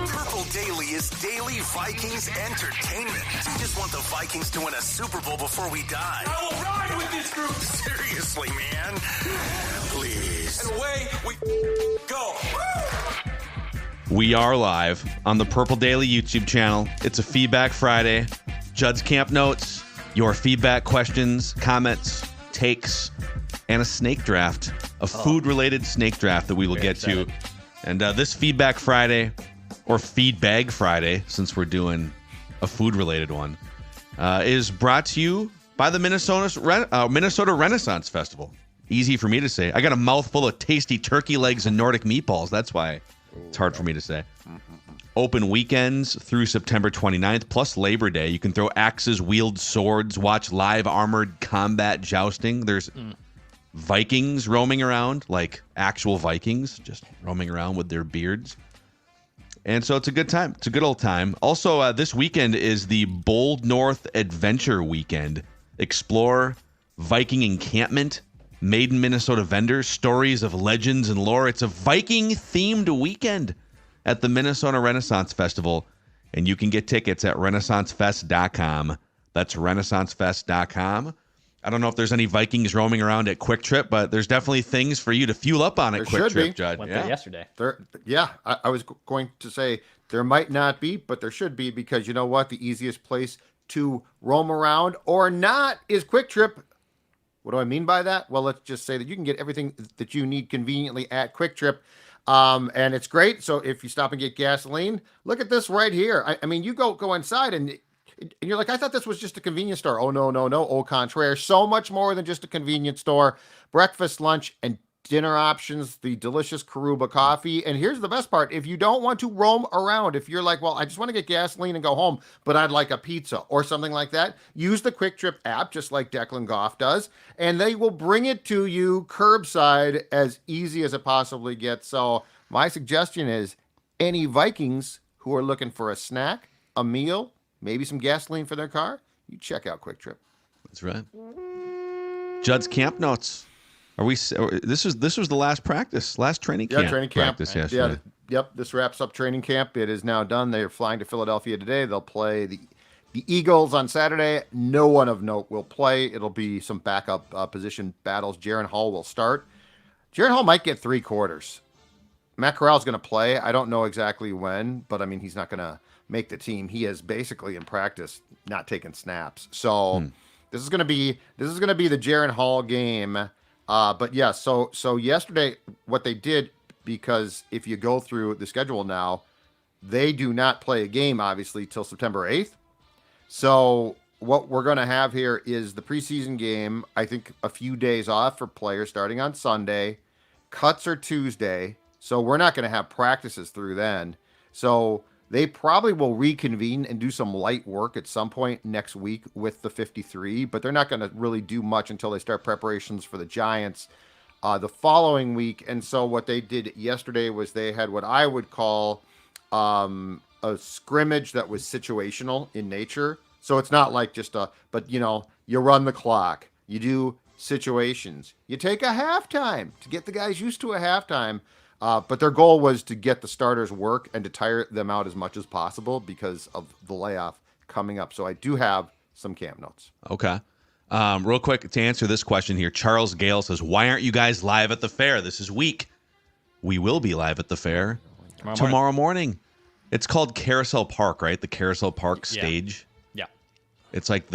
Purple Daily is daily Vikings entertainment. We just want the Vikings to win a Super Bowl before we die. I will ride with this group. Seriously, man. Please. And away we go. We are live on the Purple Daily YouTube channel. It's a Feedback Friday. Judd's Camp Notes, your feedback, questions, comments, takes, and a snake draft. A food-related snake draft that we will get to. And this Feedback Friday, or Feedbag Friday, since we're doing a food-related one, is brought to you by the Minnesota Renaissance Festival. Easy for me to say. I got a mouthful of tasty turkey legs and Nordic meatballs. That's why it's hard for me to say. Open weekends through September 29th, plus Labor Day. You can throw axes, wield swords, watch live armored combat jousting. There's Vikings roaming around, like actual Vikings, just roaming around with their beards. And so it's a good time. It's a good old time. Also, this weekend is the Bold North Adventure Weekend. Explore Viking encampment, made in Minnesota vendors, stories of legends and lore. It's a Viking-themed weekend at the Minnesota Renaissance Festival. And you can get tickets at renaissancefest.com. That's renaissancefest.com. I don't know if there's any Vikings roaming around at Quick Trip, but there's definitely things for you to fuel up on at Quick Trip, Judd. Went there yesterday. I was going to say there might not be, but there should be, because you know what? The easiest place to roam around or not is Quick Trip. What do I mean by that? Well, let's just say that you can get everything that you need conveniently at Quick Trip. And it's great. So if you stop and get gasoline, look at this right here. I mean, you go inside and you're like, I thought this was just a convenience store. Oh, no. Au contraire. So much more than just a convenience store. Breakfast, lunch, and dinner options, the delicious Karuba coffee. And here's the best part. If you don't want to roam around, if you're like, well, I just want to get gasoline and go home, but I'd like a pizza or something like that, use the Quick Trip app, just like Declan Goff does, and they will bring it to you curbside as easy as it possibly gets. So my suggestion is any Vikings who are looking for a snack, a meal, maybe some gasoline for their car, you check out Quick Trip. That's right. Judd's Camp Notes. This was the last training camp. Yeah, training camp. Practice yesterday. Yep. This wraps up training camp. It is now done. They are flying to Philadelphia today. They'll play the Eagles on Saturday. No one of note will play. It'll be some backup position battles. Jaren Hall will start. Jaren Hall might get 3 quarters. Matt Corral's going to play. I don't know exactly when, but I mean, he's not going to make the team. He is basically in practice not taking snaps. So this is going to be the Jaren Hall game. But yeah, so yesterday what they did, because if you go through the schedule now, they do not play a game obviously till September 8th. So what we're going to have here is the preseason game. I think a few days off for players starting on Sunday. Cuts are Tuesday. So we're not going to have practices through then. So they probably will reconvene and do some light work at some point next week with the 53, but they're not going to really do much until they start preparations for the Giants the following week. And so what they did yesterday was they had what I would call a scrimmage that was situational in nature. So it's not like but you run the clock, you do situations, you take a halftime to get the guys used to a halftime. But their goal was to get the starters work and to tire them out as much as possible because of the layoff coming up. So I do have some camp notes. Okay. Real quick to answer this question here, Charles Gale says, why aren't you guys live at the fair? This is week. We will be live at the fair tomorrow morning. It's called Carousel Park, right? The Carousel Park stage. Yeah. It's like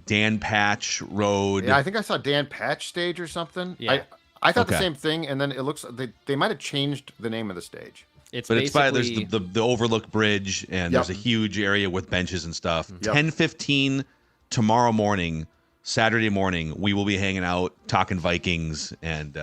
Dan Patch Road. Yeah, I think I saw Dan Patch stage or something. Yeah. I thought the same thing, and then it looks they might have changed the name of the stage. It's by there's the Overlook Bridge, and there's a huge area with benches and stuff. 10:15 tomorrow morning, Saturday morning, we will be hanging out, talking Vikings, and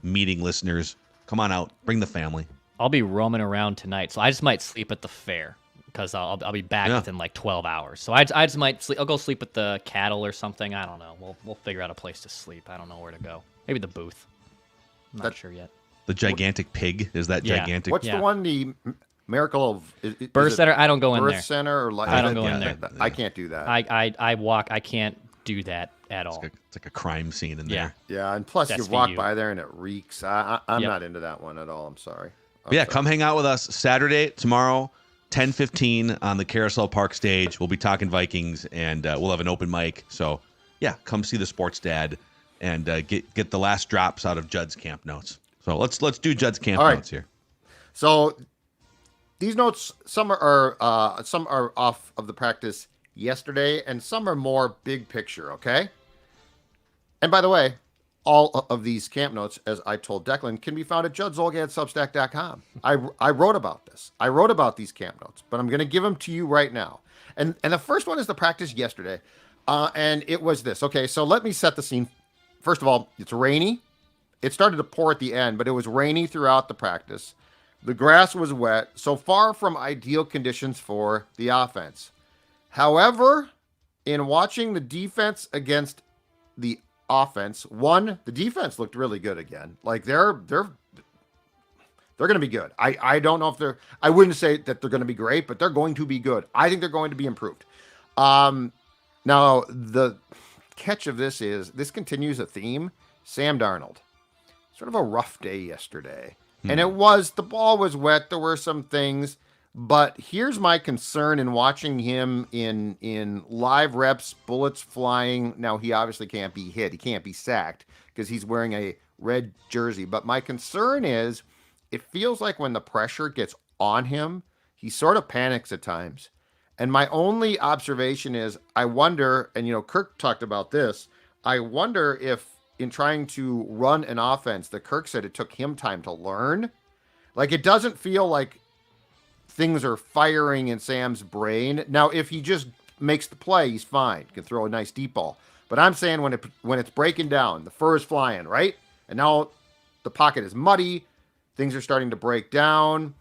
meeting listeners. Come on out, bring the family. I'll be roaming around tonight, so I just might sleep at the fair because I'll be back within like 12 hours. So I just might sleep. I'll go sleep at the cattle or something. I don't know. We'll figure out a place to sleep. I don't know where to go. Maybe the booth. I'm not sure yet. The gigantic pig is that gigantic? What's the one? The Miracle of Birth Center. I don't go in there. Birth Center or I don't go in there. I can't do that. I walk. I can't do that at all. It's like a crime scene in there. Yeah, and plus That's you walk by there and it reeks. I'm not into that one at all. I'm sorry. Yeah, come hang out with us Saturday, tomorrow, 10:15 on the Carousel Park stage. We'll be talking Vikings, and we'll have an open mic. So, yeah, come see the sports dad and get the last drops out of Judd's camp notes. So let's do Judd's camp notes here. So these notes, some are off of the practice yesterday, and some are more big picture. Okay. And by the way, all of these camp notes, as I told Declan, can be found at judzolga@substack.com. I wrote about this. I wrote about these camp notes, but I'm going to give them to you right now. And the first one is the practice yesterday, and it was this. Okay, so let me set the scene. First of all, it's rainy. It started to pour at the end, but it was rainy throughout the practice. The grass was wet, so far from ideal conditions for the offense. However, in watching the defense against the offense, the defense looked really good again. Like they're going to be good. I don't know if I wouldn't say that they're going to be great, but they're going to be good. I think they're going to be improved. Now the catch of this is this continues a theme. Sam Darnold, sort of a rough day yesterday. And the ball was wet. There were some things, but here's my concern in watching him in live reps, bullets flying. Now, he obviously can't be hit. He can't be sacked because he's wearing a red jersey. But my concern is it feels like when the pressure gets on him, he sort of panics at times. And my only observation is I wonder, and, Kirk talked about this, I wonder if in trying to run an offense that Kirk said it took him time to learn. Like, it doesn't feel like things are firing in Sam's brain. Now, if he just makes the play, he's fine. Can throw a nice deep ball. But I'm saying when it's breaking down, the fur is flying, right? And now the pocket is muddy. Things are starting to break down.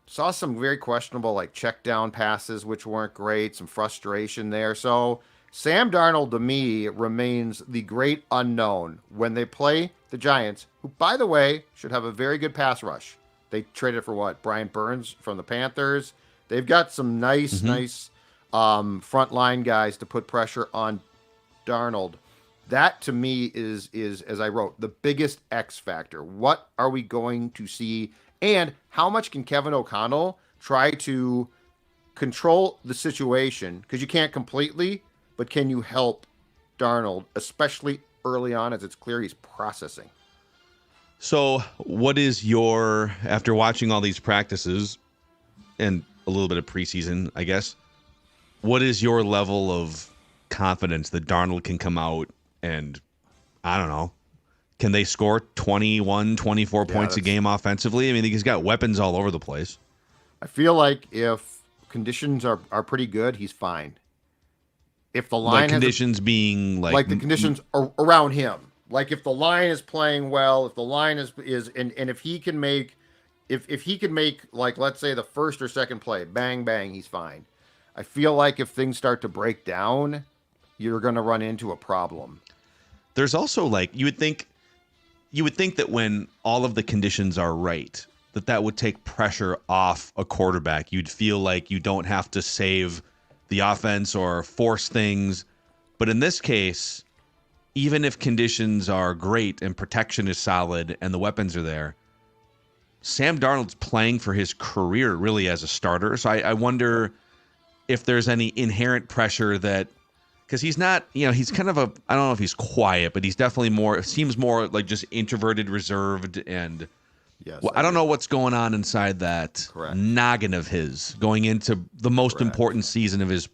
Saw some very questionable, check down passes, which weren't great. Some frustration there. So Sam Darnold, to me, remains the great unknown when they play the Giants, who, by the way, should have a very good pass rush. They traded for what? Brian Burns from the Panthers. They've got some nice frontline guys to put pressure on Darnold. That, to me, is, as I wrote, the biggest X factor. What are we going to see? And how much can Kevin O'Connell try to control the situation? Because you can't completely, but can you help Darnold, especially early on, as it's clear he's processing? So what is after watching all these practices and a little bit of preseason, I guess, what is your level of confidence that Darnold can come out and, I don't know, can they score 21, 24 points a game offensively? I mean, he's got weapons all over the place. I feel like if conditions are pretty good, he's fine. If the line conditions being the conditions around him, like if the line is playing well, if the line is and if he can make, if he can make, let's say the first or second play, bang, bang, he's fine. I feel like if things start to break down, you're going to run into a problem. There's also you would think that when all of the conditions are right, that would take pressure off a quarterback. You'd feel like you don't have to save the offense or force things. But in this case, even if conditions are great and protection is solid and the weapons are there, Sam Darnold's playing for his career really as a starter. So I wonder if there's any inherent pressure that, because he's not, he's kind of I don't know if he's quiet, but he's definitely seems more like just introverted, reserved, and yes, I don't know what's going on inside that noggin of his going into the most important season of his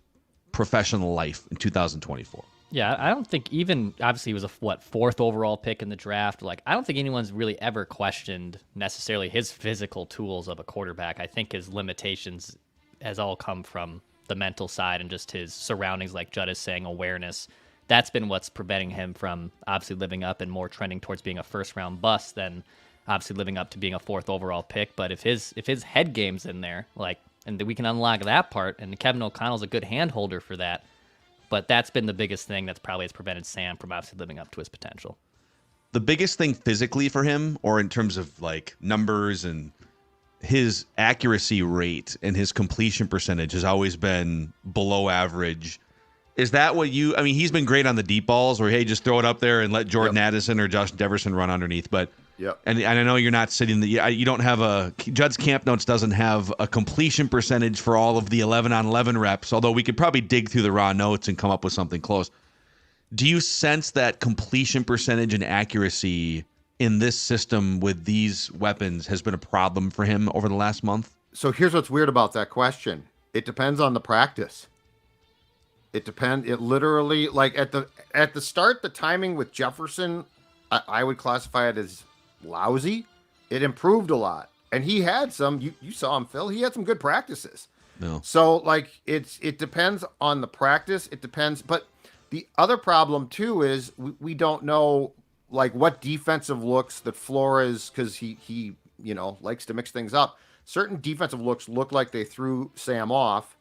professional life in 2024. Yeah, I don't think even, obviously he was fourth overall pick in the draft. I don't think anyone's really ever questioned necessarily his physical tools of a quarterback. I think his limitations has all come from the mental side and just his surroundings, like Judd is saying, awareness. That's been what's preventing him from obviously living up and more trending towards being a first-round bust than obviously living up to being a fourth overall pick. But if his head game's in there, and we can unlock that part, and Kevin O'Connell's a good hand holder for that. But that's been the biggest thing that's probably has prevented Sam from obviously living up to his potential. The biggest thing physically for him, or in terms of numbers, and his accuracy rate and his completion percentage has always been below average. Is that what he's been great on the deep balls where, hey, just throw it up there and let Jordan Addison or Josh Deverson run underneath. But Yep. And I know you're not sitting you don't have Judd's Camp Notes doesn't have a completion percentage for all of the 11-on-11 reps, although we could probably dig through the raw notes and come up with something close. Do you sense that completion percentage and accuracy in this system with these weapons has been a problem for him over the last month? So here's what's weird about that question. It depends on the practice. It literally, like at the start, the timing with Jefferson, I would classify it as lousy. It improved a lot. And he had some, you saw him, Phil, he had some good practices. No. So like it depends on the practice. It depends. But the other problem too is we don't know like what defensive looks that Flores, because he likes to mix things up. Certain defensive looks look like they threw Sam off.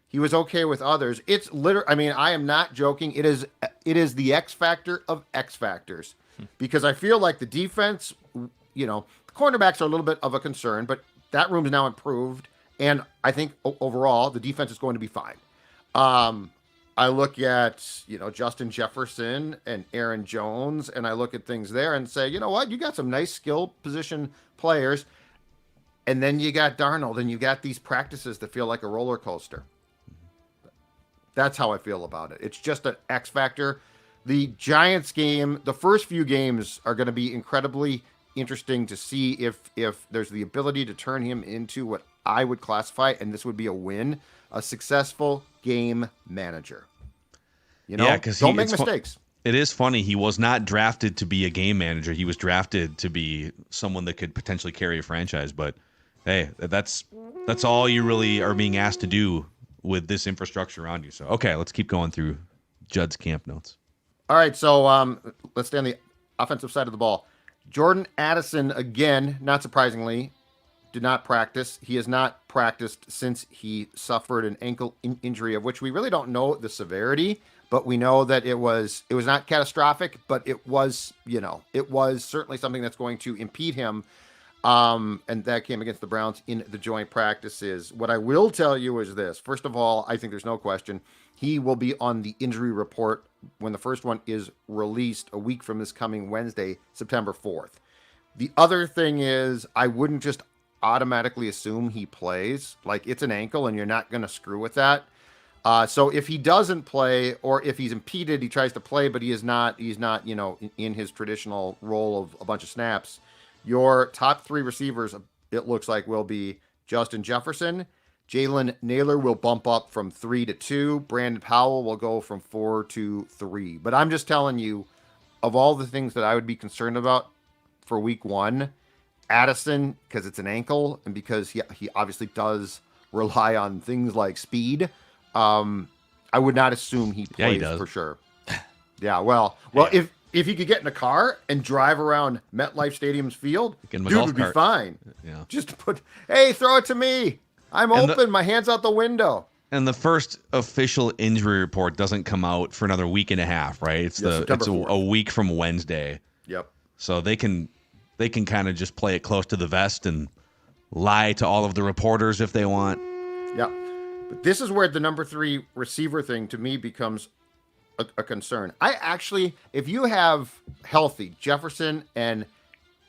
He was okay with others. It's literally, I mean, I am not joking. It is the X factor of X factors, because I feel like the defense, the cornerbacks are a little bit of a concern, but that room's now improved. And I think overall the defense is going to be fine. I look at, Justin Jefferson and Aaron Jones, and I look at things there and say, you know what? You got some nice skill position players. And then you got Darnold, and you got these practices that feel like a roller coaster. That's how I feel about it. It's just an X factor. The Giants game, the first few games are going to be incredibly interesting to see if there's the ability to turn him into what I would classify, and this would be a win, a successful game manager. Yeah, because don't make mistakes. It is funny. He was not drafted to be a game manager. He was drafted to be someone that could potentially carry a franchise. But hey, that's all you really are being asked to do with this infrastructure around you. So, okay, let's keep going through Judd's Camp Notes. All right, so let's stay on the offensive side of the ball. Jordan Addison, again, not surprisingly, did not practice. He has not practiced since he suffered an ankle injury, of which we really don't know the severity, but we know that it was not catastrophic, but it was certainly something that's going to impede him. And that came against the Browns in the joint practices. What I will tell you is this. First of all, I think there's no question he will be on the injury report when the first one is released a week from this coming Wednesday, September 4th. The other thing is I wouldn't just automatically assume he plays. Like, it's an ankle and you're not going to screw with that. So if he doesn't play, or if he's impeded, he tries to play, but he's not, in his traditional role of a bunch of snaps. Your top three receivers, it looks like, will be Justin Jefferson. Jalen Naylor will bump up from 3 to 2. Brandon Powell will go from 4 to 3. But I'm just telling you, of all the things that I would be concerned about for week one, Addison, because it's an ankle and because he obviously does rely on things like speed, I would not assume he plays for sure. Yeah, well, yeah. If he could get in a car and drive around MetLife Stadium's field, dude would be fine. Yeah. Just throw it to me. I'm open. My hand's out the window. And the first official injury report doesn't come out for another week and a half, right? It's a week from Wednesday. Yep. So they can kind of just play it close to the vest and lie to all of the reporters if they want. Yeah. But this is where the number 3 receiver thing to me becomes a concern. I actually, if you have healthy Jefferson and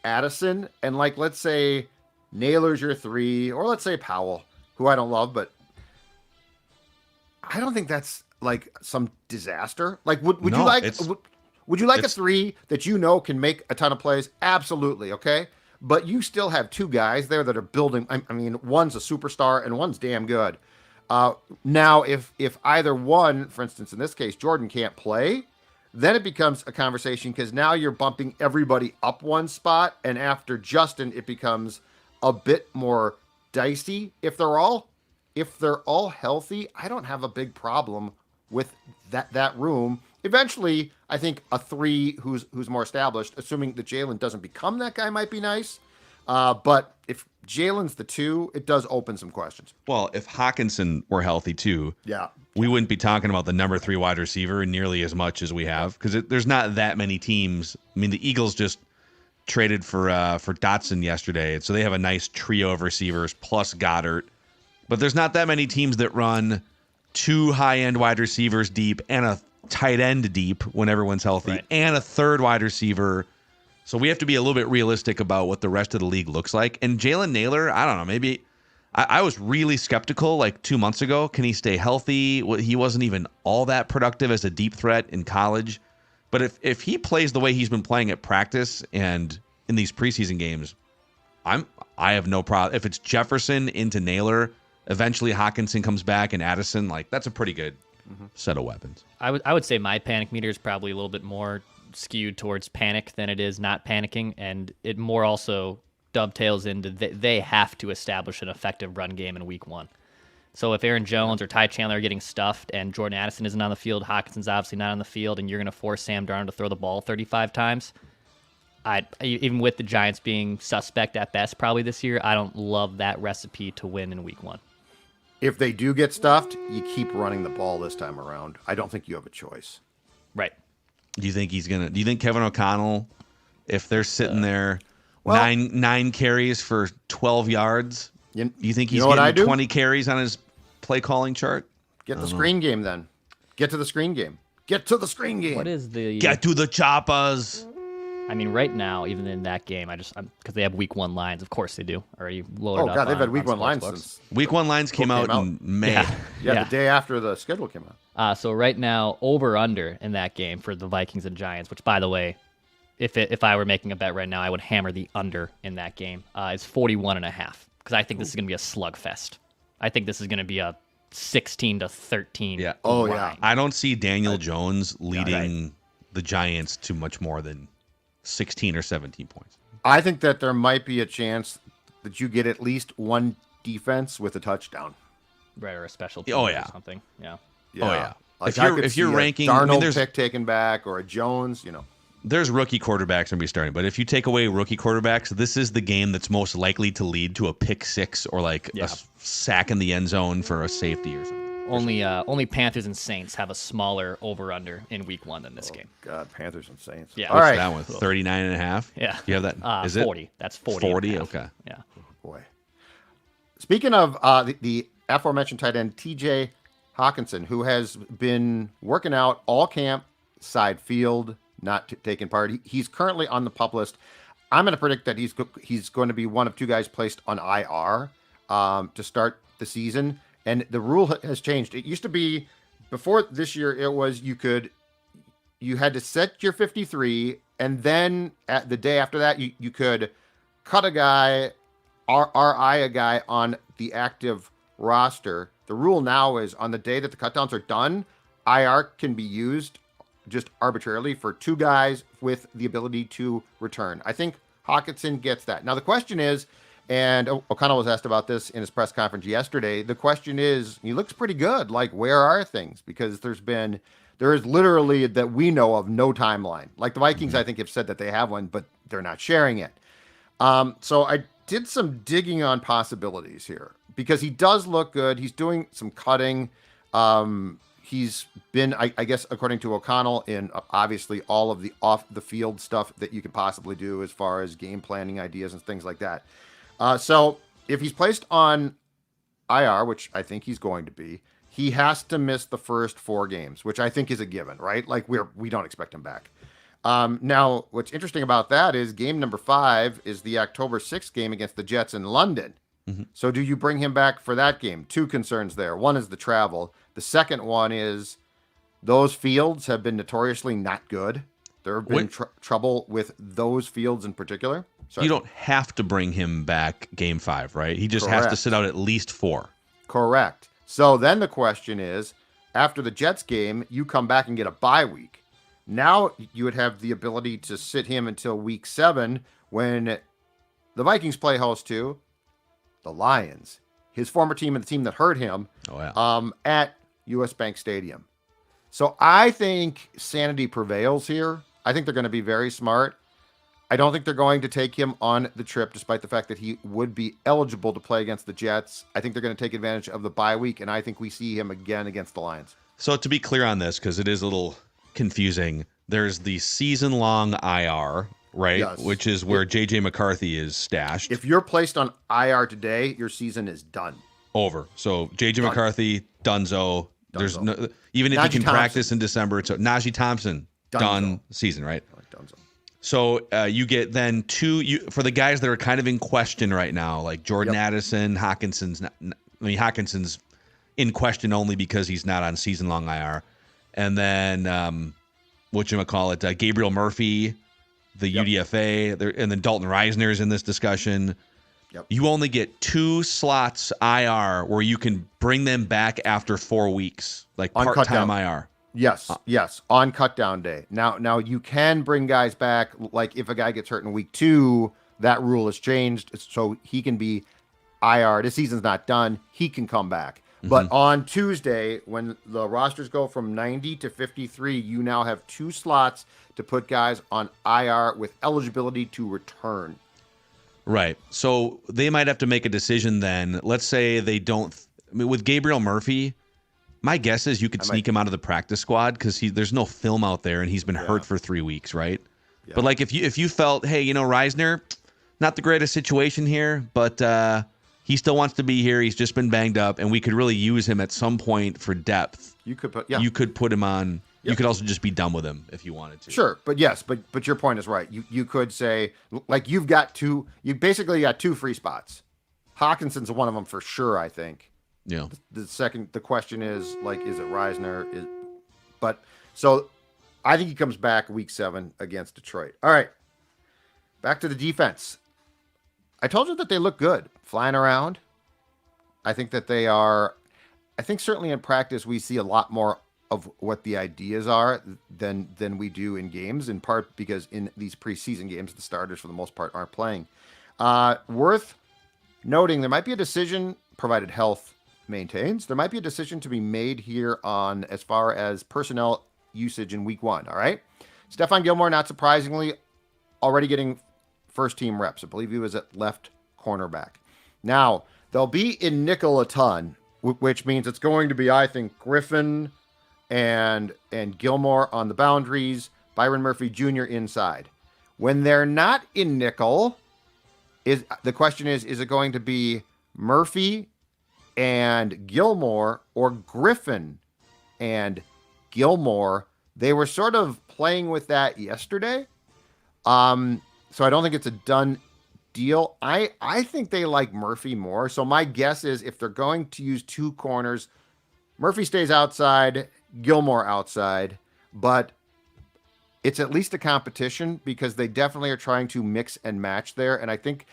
Addison, and like, let's say Naylor's your 3, or let's say Powell, who I don't love, but I don't think that's like some disaster. Like, would you like a 3 that can make a ton of plays? Absolutely. Okay. But you still have 2 guys there that are building. I mean, one's a superstar and one's damn good. Now, if either one, for instance, in this case, Jordan can't play, then it becomes a conversation, because now you're bumping everybody up one spot. And after Justin, it becomes a bit more dicey. If they're all healthy, I don't have a big problem with that room. Eventually, I think a 3 who's more established, assuming that Jalen doesn't become that guy, might be nice. But if Jalen's the 2, it does open some questions. Well, if Hockenson were healthy too, we wouldn't be talking about the number 3 wide receiver nearly as much as we have, because there's not that many teams. I mean, the Eagles just traded for Dotson yesterday, so they have a nice trio of receivers plus Goddard. But there's not that many teams that run 2 high-end wide receivers deep and a tight end deep when everyone's healthy, and a 3rd wide receiver So we have to be a little bit realistic about what the rest of the league looks like. And Jalen Naylor, I don't know, maybe I was really skeptical like 2 months ago. Can he stay healthy? He wasn't even all that productive as a deep threat in college. But if he plays the way he's been playing at practice and in these preseason games, I have no problem. If it's Jefferson into Naylor, eventually Hockenson comes back and Addison, like that's a pretty good set of weapons. I would say my panic meter is probably a little bit more skewed towards panic than it is not panicking, and it more also dovetails into they have to establish an effective run game in week 1. So if Aaron Jones or Ty Chandler are getting stuffed and Jordan Addison isn't on the field, Hawkinson's obviously not on the field, and you're going to force Sam Darnold to throw the ball 35 times, even with the Giants being suspect at best probably this year, I don't love that recipe to win in week 1. If they do get stuffed, you keep running the ball this time around. I don't think you have a choice. Right. Do you think Kevin O'Connell, if they're sitting there, nine carries for 12 yards, do you think he's getting 20 carries on his play calling chart? Get the screen game then. Get to the screen game. Get to the screen game. What is the... Get to the choppers. I mean, right now, even in that game, because they have week 1 lines. Of course they do. Or you load Oh, it up God, they've had week on 1 lines Sportsbooks. since... Week 1 lines came out in May. Yeah, the day after the schedule came out. So right now, over-under in that game for the Vikings and Giants, which, by the way, if I were making a bet right now, I would hammer the under in that game, is 41.5. Because I think this is going to be a slugfest. I think this is going to be a 16-13. Yeah. Oh, yeah. I don't see Daniel Jones leading the Giants to much more than 16 or 17 points. I think that there might be a chance that you get at least one defense with a touchdown. Right, or a special team Oh, or yeah. something. Yeah. Yeah. Oh, yeah. Like If you're ranking, Darnold pick taken back or a Jones, there's rookie quarterbacks going to be starting. But if you take away rookie quarterbacks, this is the game that's most likely to lead to a pick six or like a sack in the end zone for a safety or something. Only Panthers and Saints have a smaller over-under in week 1 than this game. God, Panthers and Saints. Yeah. All right. That one, 39.5? Yeah. You have that? Is 40. it? That's 40. 40? Okay. Yeah. Boy. Speaking of the aforementioned tight end, TJ Hockenson, who has been working out all camp, side field, not taking part. He's currently on the PUP list. I'm going to predict that he's going to be one of 2 guys placed on IR to start the season. And the rule has changed. It used to be, before this year, it was you had to set your 53, and then at the day after that, you could cut a guy, RI a guy on the active roster. The rule now is on the day that the cutdowns are done, IR can be used just arbitrarily for 2 guys with the ability to return. I think Hockenson gets that. Now the question is, and O'Connell was asked about this in his press conference yesterday, the question is, he looks pretty good. Like, where are things? Because there is literally, that we know of, no timeline. Like the Vikings, I think, have said that they have one, but they're not sharing it. So I did some digging on possibilities here because he does look good. He's doing some cutting. He's been, I guess, according to O'Connell, in obviously all of the off the field stuff that you could possibly do as far as game planning ideas and things like that. So if he's placed on IR, which I think he's going to be, he has to miss the first 4 games, which I think is a given, right? Like we don't expect him back. Now, what's interesting about that is game number 5 is the October 6th game against the Jets in London. Mm-hmm. So do you bring him back for that game? 2 concerns there. One is the travel. The second one is those fields have been notoriously not good. There have been trouble with those fields in particular. Sorry. You don't have to bring him back game 5, right? He just has to sit out at least 4. Correct. So then the question is, after the Jets game, you come back and get a bye week. Now you would have the ability to sit him until week 7 when the Vikings play host to the Lions, his former team and the team that hurt him, at US Bank Stadium. So I think sanity prevails here. I think they're going to be very smart. I don't think they're going to take him on the trip, despite the fact that he would be eligible to play against the Jets. I think they're going to take advantage of the bye week, and I think we see him again against the Lions. So to be clear on this, because it is a little confusing, there's the season-long IR, right? Yes. Which is where J.J. McCarthy is stashed. If you're placed on IR today, your season is done. Over. So J.J. McCarthy, Dunzo. There's no, even if Najee you can Thompson. practice in December, it's Najee Thompson, done season, right? I like Dunzo. So you get then for the guys that are kind of in question right now, like Jordan Addison, Hockenson's in question only because he's not on season-long IR. And then, Gabriel Murphy, the UDFA, and then Dalton Reisner's in this discussion. Yep. You only get 2 slots IR where you can bring them back after 4 weeks, like part-time IR. Yes, on cutdown day. Now you can bring guys back, like if a guy gets hurt in week 2, that rule has changed, so he can be IR. This season's not done. He can come back. But on Tuesday, when the rosters go from 90 to 53, you now have 2 slots to put guys on IR with eligibility to return. Right. So they might have to make a decision then. Let's say they don't. With Gabriel Murphy, my guess is you could sneak him out of the practice squad because there's no film out there and he's been hurt for 3 weeks, right? Yeah. But like if you felt, hey, Reisner, not the greatest situation here, but he still wants to be here. He's just been banged up, and we could really use him at some point for depth. You could put him on. Yep. You could also just be done with him if you wanted to. Sure, but your point is right. You could say, like, you basically got 2 free spots. Hockenson's one of them for sure, I think. Yeah. The question is, like, is it Reisner? So I think he comes back week 7 against Detroit. All right, back to the defense. I told you that they look good flying around. I think that they are. I think certainly in practice we see a lot more of what the ideas are than we do in games, in part because in these preseason games the starters for the most part aren't playing. Worth noting, there might be a decision, provided health maintains, there might be a decision to be made here on as far as personnel usage in week 1. All right, Stephon Gilmore, not surprisingly, already getting first team reps. I believe he was at left cornerback. Now, they'll be in nickel a ton, which means it's going to be, I think, Griffin and Gilmore on the boundaries, Byron Murphy Jr. inside. When they're not in nickel, the question is it going to be Murphy and Gilmore or Griffin and Gilmore? They were sort of playing with that yesterday. So I don't think it's a done deal. I think they like Murphy more. So my guess is if they're going to use 2 corners, Murphy stays outside, Gilmore outside, but it's at least a competition because they definitely are trying to mix and match there. And I think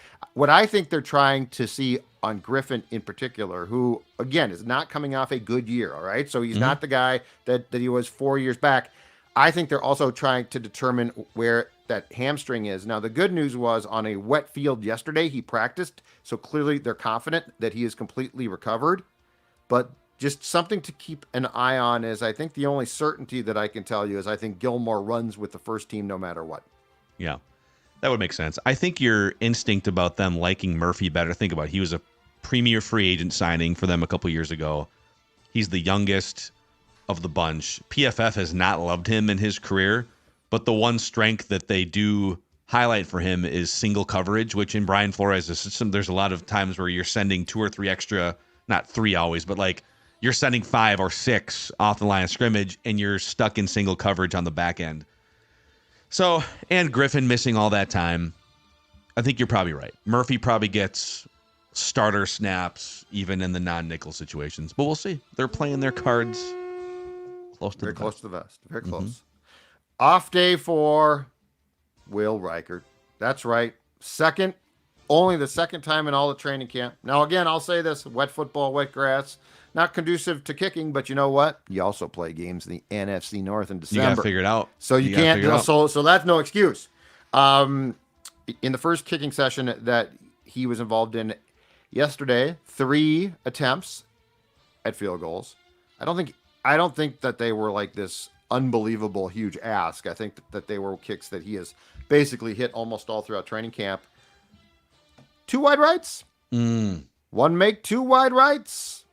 they're trying to see on Griffin in particular, who again is not coming off a good year. All right. So he's not the guy that he was 4 years back. I think they're also trying to determine where that hamstring is. Now, the good news was on a wet field yesterday, he practiced. So clearly they're confident that he is completely recovered. But just something to keep an eye on is I think the only certainty that I can tell you is I think Gilmore runs with the first team no matter what. Yeah, that would make sense. I think your instinct about them liking Murphy better, think about it. He was a premier free agent signing for them a couple years ago. He's the youngest of the bunch. PFF has not loved him in his career, but the one strength that they do highlight for him is single coverage, which in Brian Flores' system, there's a lot of times where you're sending 2 or 3 extra, not 3 always, but like you're sending 5 or 6 off the line of scrimmage and you're stuck in single coverage on the back end. So, and Griffin missing all that time, I think you're probably right. Murphy probably gets starter snaps even in the non-nickel situations, but we'll see. They're playing their cards very close to the vest. Very close. Off day for Will Reichard. That's right. Only the second time in all the training camp. Now, again, I'll say this, wet football, wet grass, not conducive to kicking, but you know what? You also play games in the NFC North in December. You got to figure it out. So you can't, so that's no excuse. In the first kicking session that he was involved in yesterday, 3 attempts at field goals. I don't think that they were like this unbelievable huge ask. I think that they were kicks that he has basically hit almost all throughout training camp. 2 wide rights. 1 make, 2 wide rights.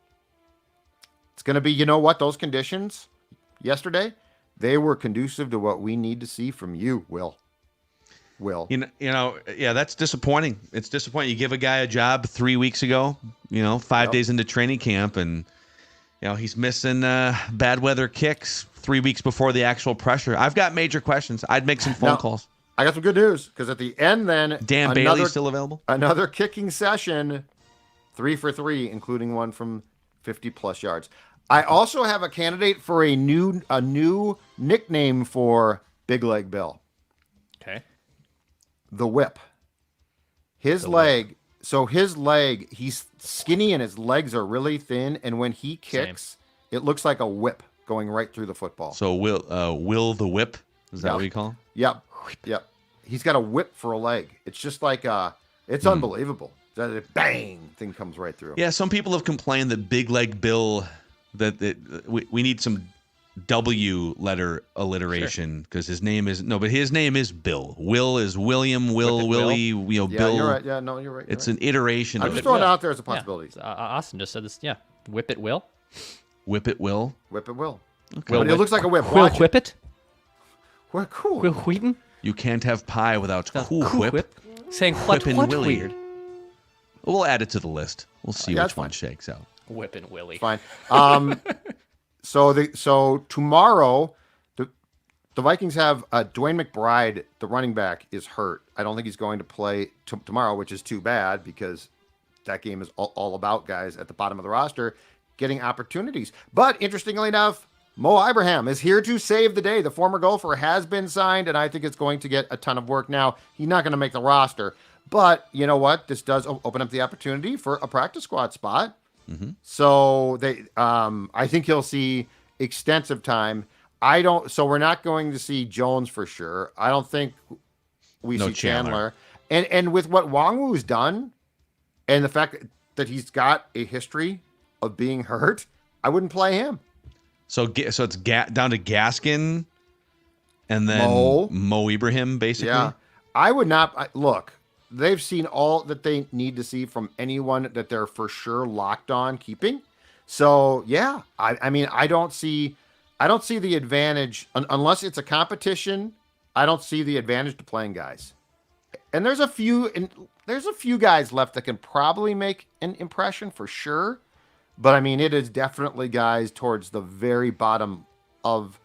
It's going to be, you know what, those conditions yesterday, they were conducive to what we need to see from you, Will. Yeah, that's disappointing. It's disappointing. You give a guy a job 3 weeks ago, 5 days into training camp, and he's missing bad weather kicks 3 weeks before the actual pressure. I've got major questions. I'd make some phone calls. I got some good news because at the end, then Dan Bailey's still available. Another kicking session, 3 for 3, including one from 50+ yards. I also have a candidate for a new nickname for Big Leg Bill. Okay. The Whip. His leg. He's skinny and his legs are really thin, and when he kicks, it looks like a whip going right through the football. So Will the Whip? Is that what you call him? Yep. He's got a whip for a leg. It's just like it's unbelievable. That bang thing comes right through. Yeah, some people have complained that Big Leg Bill we need some W letter alliteration because his name is Bill. Will is William. Willie. Yeah, Bill. you're right. Yeah, no, you're right. It's an iteration. I'm of just it. throwing it out there as a possibility. Yeah. Austin just said this. Yeah. Whip it, Will. Whip it, Will. Whip it will. Okay. But it looks like a whip. Will Watch it. Whip it. We're cool. Will Wheaton. You can't have pie without Cool Whip. Saying what Whippin' Willie. weird. We'll add it to the list. We'll see Yeah, which that's one fine. shakes out. Whipping Willie. Fine. So tomorrow, the Vikings have Dwayne McBride, the running back, is hurt. I don't think he's going to play tomorrow, which is too bad because that game is all about guys at the bottom of the roster getting opportunities. But interestingly enough, Mo Ibrahim is here to save the day. The former Gopher has been signed, and I think it's going to get a ton of work. Now, he's not going to make the roster, but you know what? This does open up the opportunity for a practice squad spot. Mm-hmm. So I think he'll see extensive time. So we're not going to see Jones for sure. I don't think we see Chandler. And with what Wangwu's done, and the fact that he's got a history of being hurt, I wouldn't play him. So it's down to Gaskin, and then Mo Ibrahim, basically. Yeah, I would not look. They've seen all that they need to see from anyone that they're for sure locked on keeping. So yeah, I mean, I don't see the advantage unless it's a competition. I don't see the advantage to playing guys. And there's a few guys left that can probably make an impression for sure. But I mean, it is definitely guys towards the very bottom of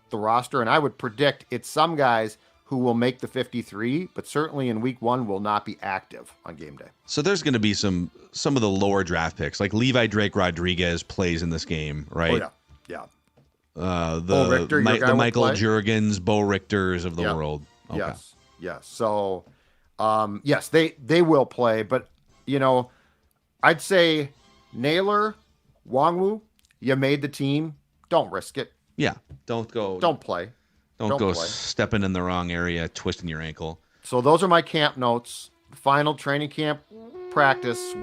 the roster. And I would predict it's some guys who will make the 53, but certainly in week 1 will not be active on game day. So there's going to be some of the lower draft picks, like Levi Drake Rodriguez plays in this game, right? Oh, yeah. The Richter, the Michael Juergens, Bo Richters of the world. Okay. Yes. So, yes, they will play, but I'd say Naylor, Wangwu, you made the team. Don't risk it. Yeah. Don't play. Don't go stepping in the wrong area, twisting your ankle. So those are my camp notes. Final training camp practice.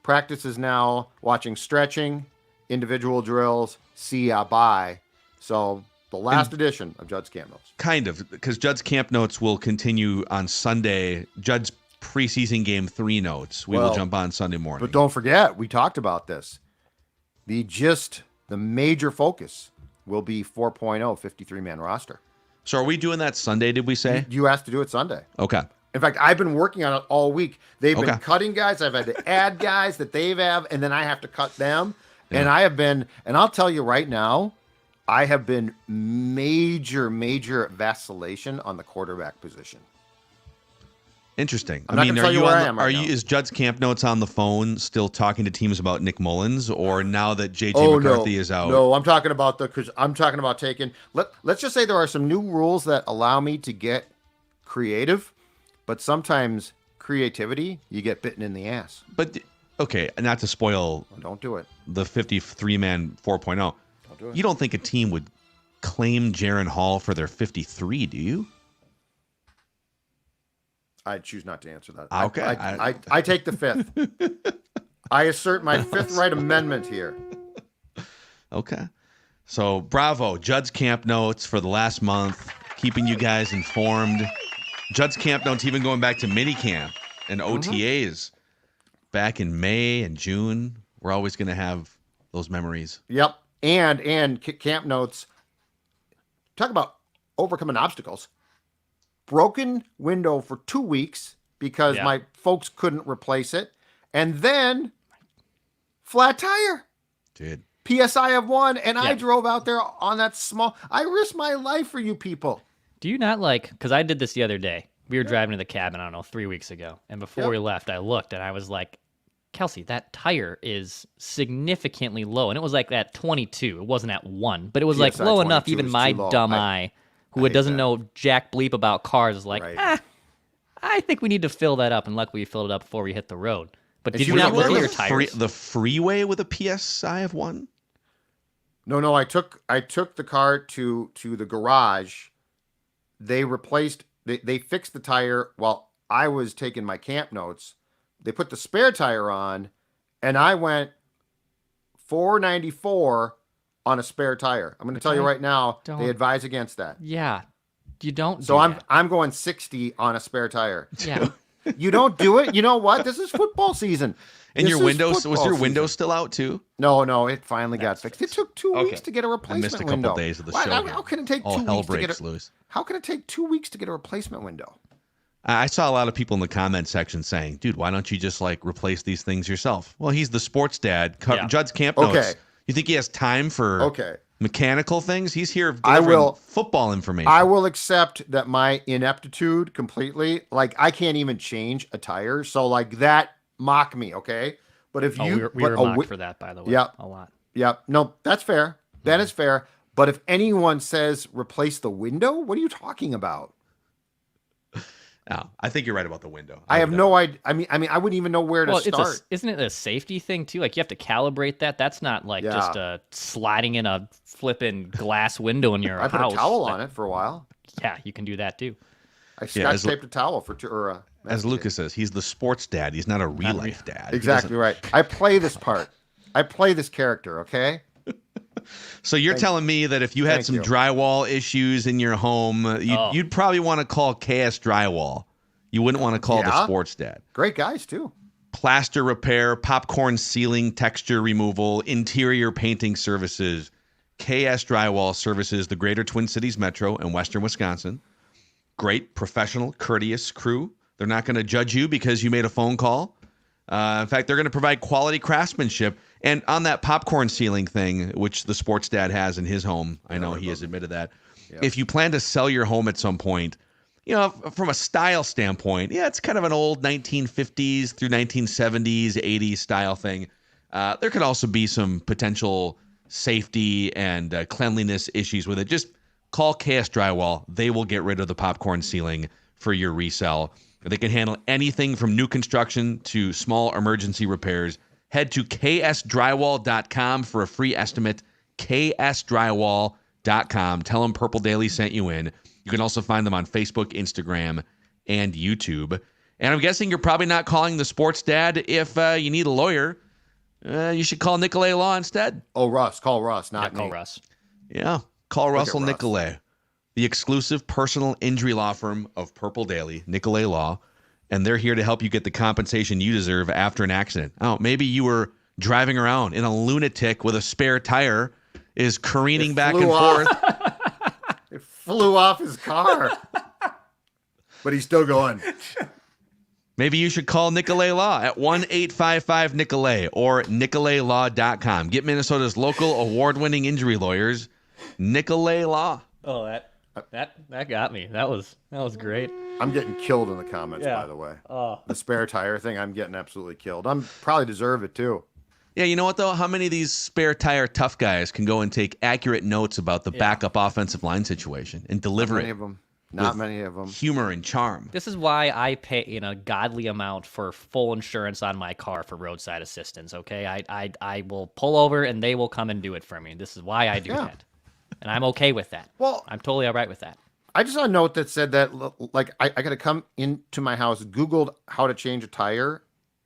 Practice is now watching stretching, individual drills, see ya bye. So the last edition of Judd's Camp Notes. Kind of, because Judd's Camp Notes will continue on Sunday. Judd's preseason game 3 notes. We will jump on Sunday morning. But don't forget, we talked about this. The major focus will be 4.0 53-man roster. So are we doing that Sunday, did we say? You asked to do it Sunday. Okay. In fact, I've been working on it all week. They've been cutting guys. I've had to add guys that they have, and then I have to cut them. Yeah. And I'll tell you right now, I have been major vacillation on the quarterback position. Interesting. I'm not going to tell you where I am right now. Is Judd's Camp Notes on the phone still talking to teams about Nick Mullins, or now that JJ McCarthy is out? No, I'm talking about taking. Let's just say there are some new rules that allow me to get creative, but sometimes creativity, you get bitten in the ass. But okay, not to spoil. Don't do it. The 53-man 4.0. Don't do it. You don't think a team would claim Jaron Hall for their 53, do you? I choose not to answer that. Okay. I take the 5th. I assert my 5th right amendment here. Okay. So bravo, Judd's Camp Notes for the last month, keeping you guys informed. Judd's Camp Notes even going back to minicamp and OTAs back in May and June. We're always going to have those memories. Yep. And Camp Notes, talk about overcoming obstacles. Broken window for 2 weeks because my folks couldn't replace it. And then flat tire. Dude. PSI of 1. And I drove out there on that small. I risked my life for you people. Do you not like, because I did this the other day. We were driving to the cabin, I don't know, 3 weeks ago. And before we left, I looked and I was like, Kelsey, that tire is significantly low. And it was like at 22. It wasn't at 1. But it was like low enough, even my dumb eye, who doesn't know jack bleep about cars, is like, I think we need to fill that up. And luckily we filled it up before we hit the road. But did you not look at your tires? The freeway with a PSI of 1? No, I took the car to the garage. They replaced, they fixed the tire while I was taking my camp notes. They put the spare tire on, and I went 494 on a spare tire. I'm going to tell you right now, they advise against that. Yeah, you don't. So I'm going 60 on a spare tire. Yeah, you don't do it. You know what? This is football season. And your window was your window still out too? No, it finally got fixed. It took 2 weeks to get a replacement window. I missed a couple days of the show. How can it take 2 weeks to get loose? How can it take 2 weeks to get a replacement window? I saw a lot of people in the comment section saying, dude, why don't you just like replace these things yourself? Well, he's the sports dad. Judd's camp notes. You think he has time for mechanical things? He's here delivering football information. I will accept that my ineptitude completely. Like, I can't even change a tire. So, like, that mock me, okay? But if you... we were mocked for that, by the way. Yeah. A lot. Yeah. No, that's fair. That is fair. But if anyone says replace the window, what are you talking about? No, I think you're right about the window. I have no idea. I mean, I wouldn't even know where to start. Isn't it a safety thing too? Like you have to calibrate that. That's not like just sliding in a flipping glass window in your house. I put a towel on it for a while. Yeah, you can do that too. I scotch taped a towel for as Lucas says, he's the sports dad. He's not a real life dad. Exactly right. I play this part. I play this character. Okay. So you're telling me that if you had some drywall issues in your home, you'd probably want to call KS Drywall. You wouldn't want to call the sports dad. Great guys, too. Plaster repair, popcorn ceiling texture removal, interior painting services. KS Drywall services the greater Twin Cities Metro and western Wisconsin. Great, professional, courteous crew. They're not going to judge you because you made a phone call. In fact, they're going to provide quality craftsmanship. And on that popcorn ceiling thing, which the sports dad has in his home, I know he has admitted that. Yep. If you plan to sell your home at some point, you know, from a style standpoint, it's kind of an old 1950s through 1970s, 80s style thing. There could also be some potential safety and cleanliness issues with it. Just call KS Drywall. They will get rid of the popcorn ceiling for your resale. They can handle anything from new construction to small emergency repairs. Head to ksdrywall.com for a free estimate. ksdrywall.com. Tell them Purple Daily sent you in. You can also find them on Facebook, Instagram, and YouTube. And I'm guessing you're probably not calling the sports dad if you need a lawyer. You should call Nicolay Law instead. Oh, Russ. Call Russ, not me. Call Russ. Yeah. Call Russell Nicolay, the exclusive personal injury law firm of Purple Daily, Nicolay Law. And they're here to help you get the compensation you deserve after an accident. Oh, maybe you were driving around and a lunatic with a spare tire is careening back and forth. It flew off his car. But he's still going. Maybe you should call Nicolay Law at 1-855-NICOLAY or nicolaylaw.com. Get Minnesota's local award-winning injury lawyers, Nicolay Law. Oh, that got me. That was great. I'm getting killed in the comments, by the way. The spare tire thing, I'm getting absolutely killed. I'm probably deserve it too. Yeah, you know what though? How many of these spare tire tough guys can go and take accurate notes about the backup offensive line situation and deliver it? Not many of them. Humor and charm. This is why I pay a godly amount for full insurance on my car for roadside assistance. Okay, I will pull over and they will come and do it for me. This is why I do that, and I'm okay with that. Well, I'm totally all right with that. I just saw a note that said that, like, I got to come into my house, Googled how to change a tire,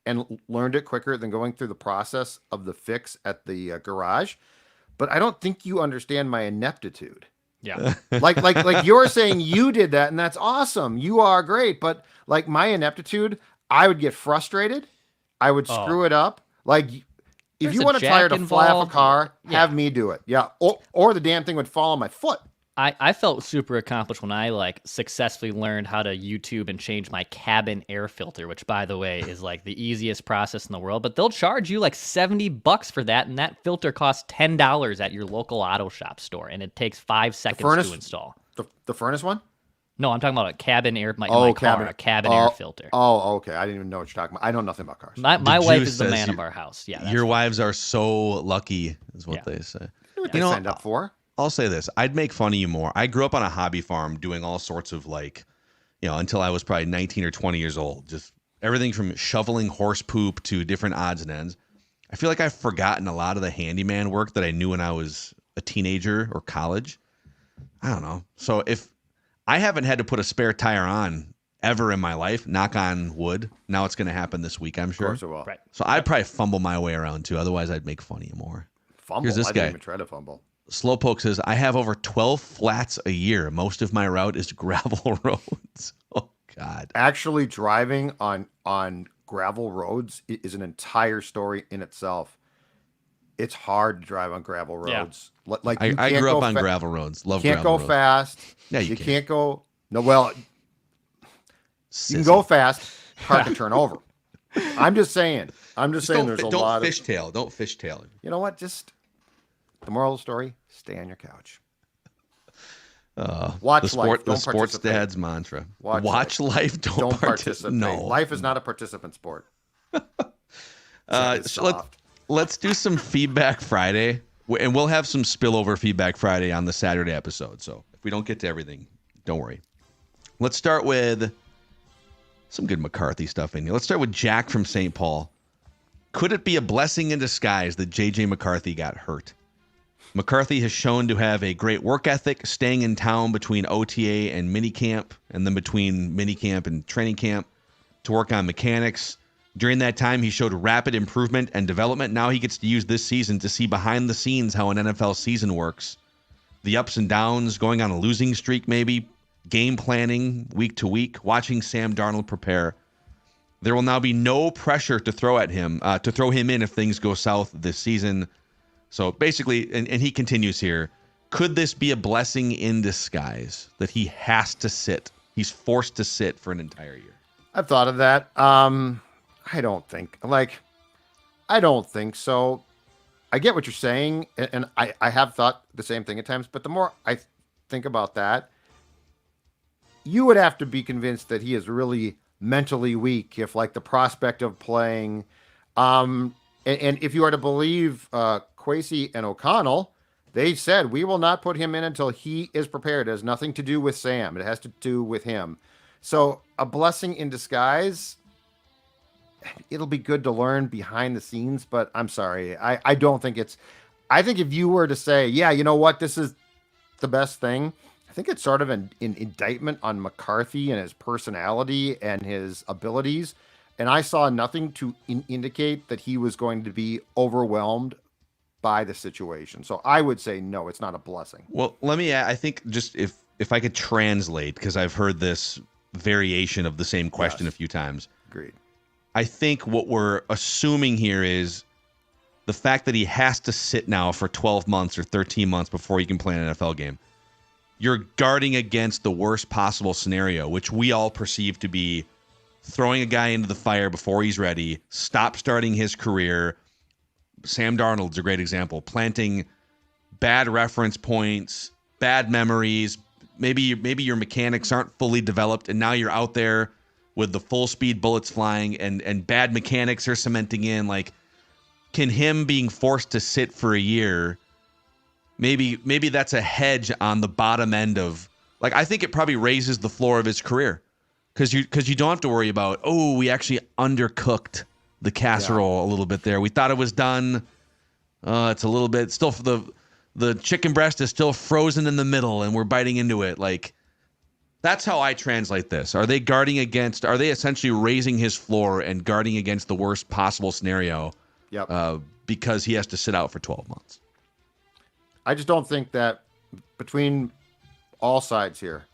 and learned it quicker than going through the process of the fix at the garage. But I don't think you understand my ineptitude. Yeah. like you're saying you did that, and that's awesome. You are great. But, like, my ineptitude, I would get frustrated. I would screw it up. Like, if you want a tire to fly off a car, have me do it. Yeah. Or the damn thing would fall on my foot. I felt super accomplished when I successfully learned how to YouTube and change my cabin air filter, which, by the way, is the easiest process in the world. But they'll charge you $70 for that, and that filter costs $10 at your local auto shop store, and it takes 5 seconds to install. The furnace one? No, I'm talking about a cabin air. My car, a cabin air filter. Oh, okay. I didn't even know what you're talking about. I know nothing about cars. My wife is the man of our house. Yeah, your wives are so lucky, is what they say. What they signed up for. I'll say this: I'd make fun of you more. I grew up on a hobby farm, doing all sorts of until I was probably 19 or 20 years old. Just everything from shoveling horse poop to different odds and ends. I feel like I've forgotten a lot of the handyman work that I knew when I was a teenager or college. I don't know. So if I haven't had to put a spare tire on ever in my life, knock on wood. Now it's going to happen this week, I'm sure. Of course it will. Right. So I'd probably fumble my way around too. Otherwise, I'd make fun of you more. Fumble? Here's this I guy. didn't even try to fumble. Slowpoke says, I have over 12 flats a year. Most of my route is gravel roads. Oh, God. Actually, driving on gravel roads is an entire story in itself. It's hard to drive on gravel roads. Yeah. Like I grew up on gravel roads. Love can't gravel go roads. fast. Yeah, you can't go. No, well, Sissy. you can go fast. Car can turn over. I'm just saying. There's a lot of. Don't fishtail. You know what? Just the moral of the story: stay on your couch. Watch life. Don't the sports participate. dad's mantra. Watch life. Don't participate. No, life is not a participant sport. Let's do some feedback Friday, and we'll have some spillover feedback Friday on the Saturday episode. So if we don't get to everything, don't worry. Let's start with some good McCarthy stuff in here. Let's start with Jack from St. Paul. Could it be a blessing in disguise that J.J. McCarthy got hurt? McCarthy has shown to have a great work ethic, staying in town between OTA and minicamp, and then between minicamp and training camp to work on mechanics. During that time, he showed rapid improvement and development. Now he gets to use this season to see behind the scenes how an NFL season works. The ups and downs, going on a losing streak maybe, game planning week to week, watching Sam Darnold prepare. There will now be no pressure to throw him in if things go south this season. So basically, and he continues here, could this be a blessing in disguise that he has to sit? He's forced to sit for an entire year. I've thought of that. I don't think so. I get what you're saying, and I have thought the same thing at times, but the more I think about that, you would have to be convinced that he is really mentally weak if the prospect of playing, and if you are to believe Kwesi and O'Connell, they said we will not put him in until he is prepared. It has nothing to do with Sam. It has to do with him. So a blessing in disguise, it'll be good to learn behind the scenes, but I'm sorry. I don't think I think if you were to say, yeah, you know what, this is the best thing, I think it's sort of an indictment on McCarthy and his personality and his abilities. And I saw nothing to indicate that he was going to be overwhelmed by the situation. So I would say, no, it's not a blessing. Well, I think just if I could translate, because I've heard this variation of the same question a few times. Agreed. I think what we're assuming here is the fact that he has to sit now for 12 months or 13 months before he can play an NFL game. You're guarding against the worst possible scenario, which we all perceive to be throwing a guy into the fire before he's ready, stop starting his career. Sam Darnold's a great example. Planting bad reference points, bad memories. Maybe your mechanics aren't fully developed, and now you're out there with the full speed bullets flying and bad mechanics are cementing in. Can him being forced to sit for a year, maybe that's a hedge on the bottom end of, I think it probably raises the floor of his career because you don't have to worry about, we actually undercooked the casserole a little bit there. We thought it was done. It's a little bit still, the chicken breast is still frozen in the middle and we're biting into it. That's how I translate this. Are they essentially raising his floor and guarding against the worst possible scenario? Yep. Because he has to sit out for 12 months. I just don't think that between all sides here,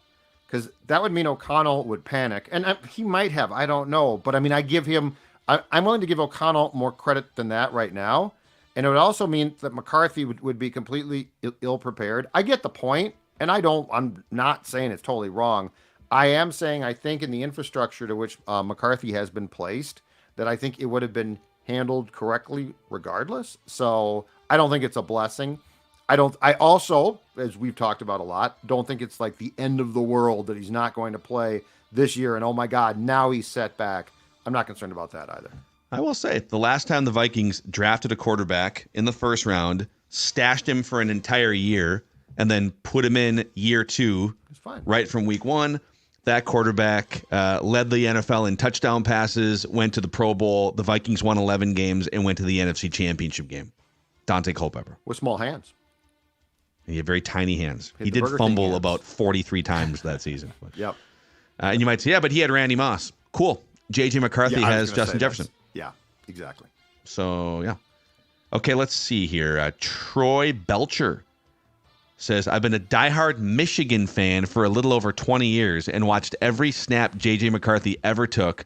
because that would mean O'Connell would panic, and he might have. I don't know, but I'm willing to give O'Connell more credit than that right now, and it would also mean that McCarthy would be completely ill prepared. I get the point. And I'm not saying it's totally wrong. I am saying I think in the infrastructure to which McCarthy has been placed, that I think it would have been handled correctly regardless. So I don't think it's a blessing. I also, as we've talked about a lot, don't think it's like the end of the world that he's not going to play this year. And oh my God, now he's set back. I'm not concerned about that either. I will say, the last time the Vikings drafted a quarterback in the first round, stashed him for an entire year, and then put him in year 2, right from week 1, that quarterback led the NFL in touchdown passes, went to the Pro Bowl. The Vikings won 11 games and went to the NFC Championship game. Dante Culpepper. With small hands. And he had very tiny hands. He did fumble about 43 times that season. But, yep. And you might say, yeah, but he had Randy Moss. Cool. J.J. McCarthy has Justin Jefferson. Yeah, exactly. So, yeah. Okay, let's see here. Troy Belcher says, I've been a diehard Michigan fan for a little over 20 years and watched every snap J.J. McCarthy ever took.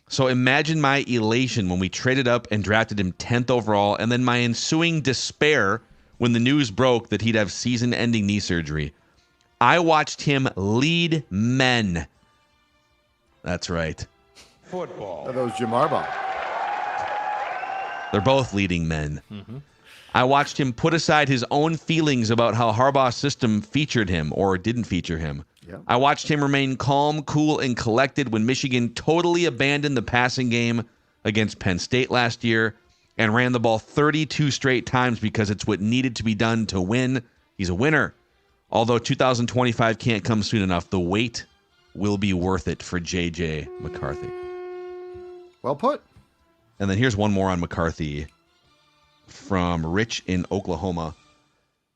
So imagine my elation when we traded up and drafted him 10th overall, and then my ensuing despair when the news broke that he'd have season-ending knee surgery. I watched him lead men. That's right. Football. That was Jim Harbaugh. They're both leading men. Mm-hmm. I watched him put aside his own feelings about how Harbaugh's system featured him or didn't feature him. Yeah. I watched him remain calm, cool, and collected when Michigan totally abandoned the passing game against Penn State last year and ran the ball 32 straight times because it's what needed to be done to win. He's a winner. Although 2025 can't come soon enough, the wait will be worth it for J.J. McCarthy. Well put. And then here's one more on McCarthy from Rich in Oklahoma.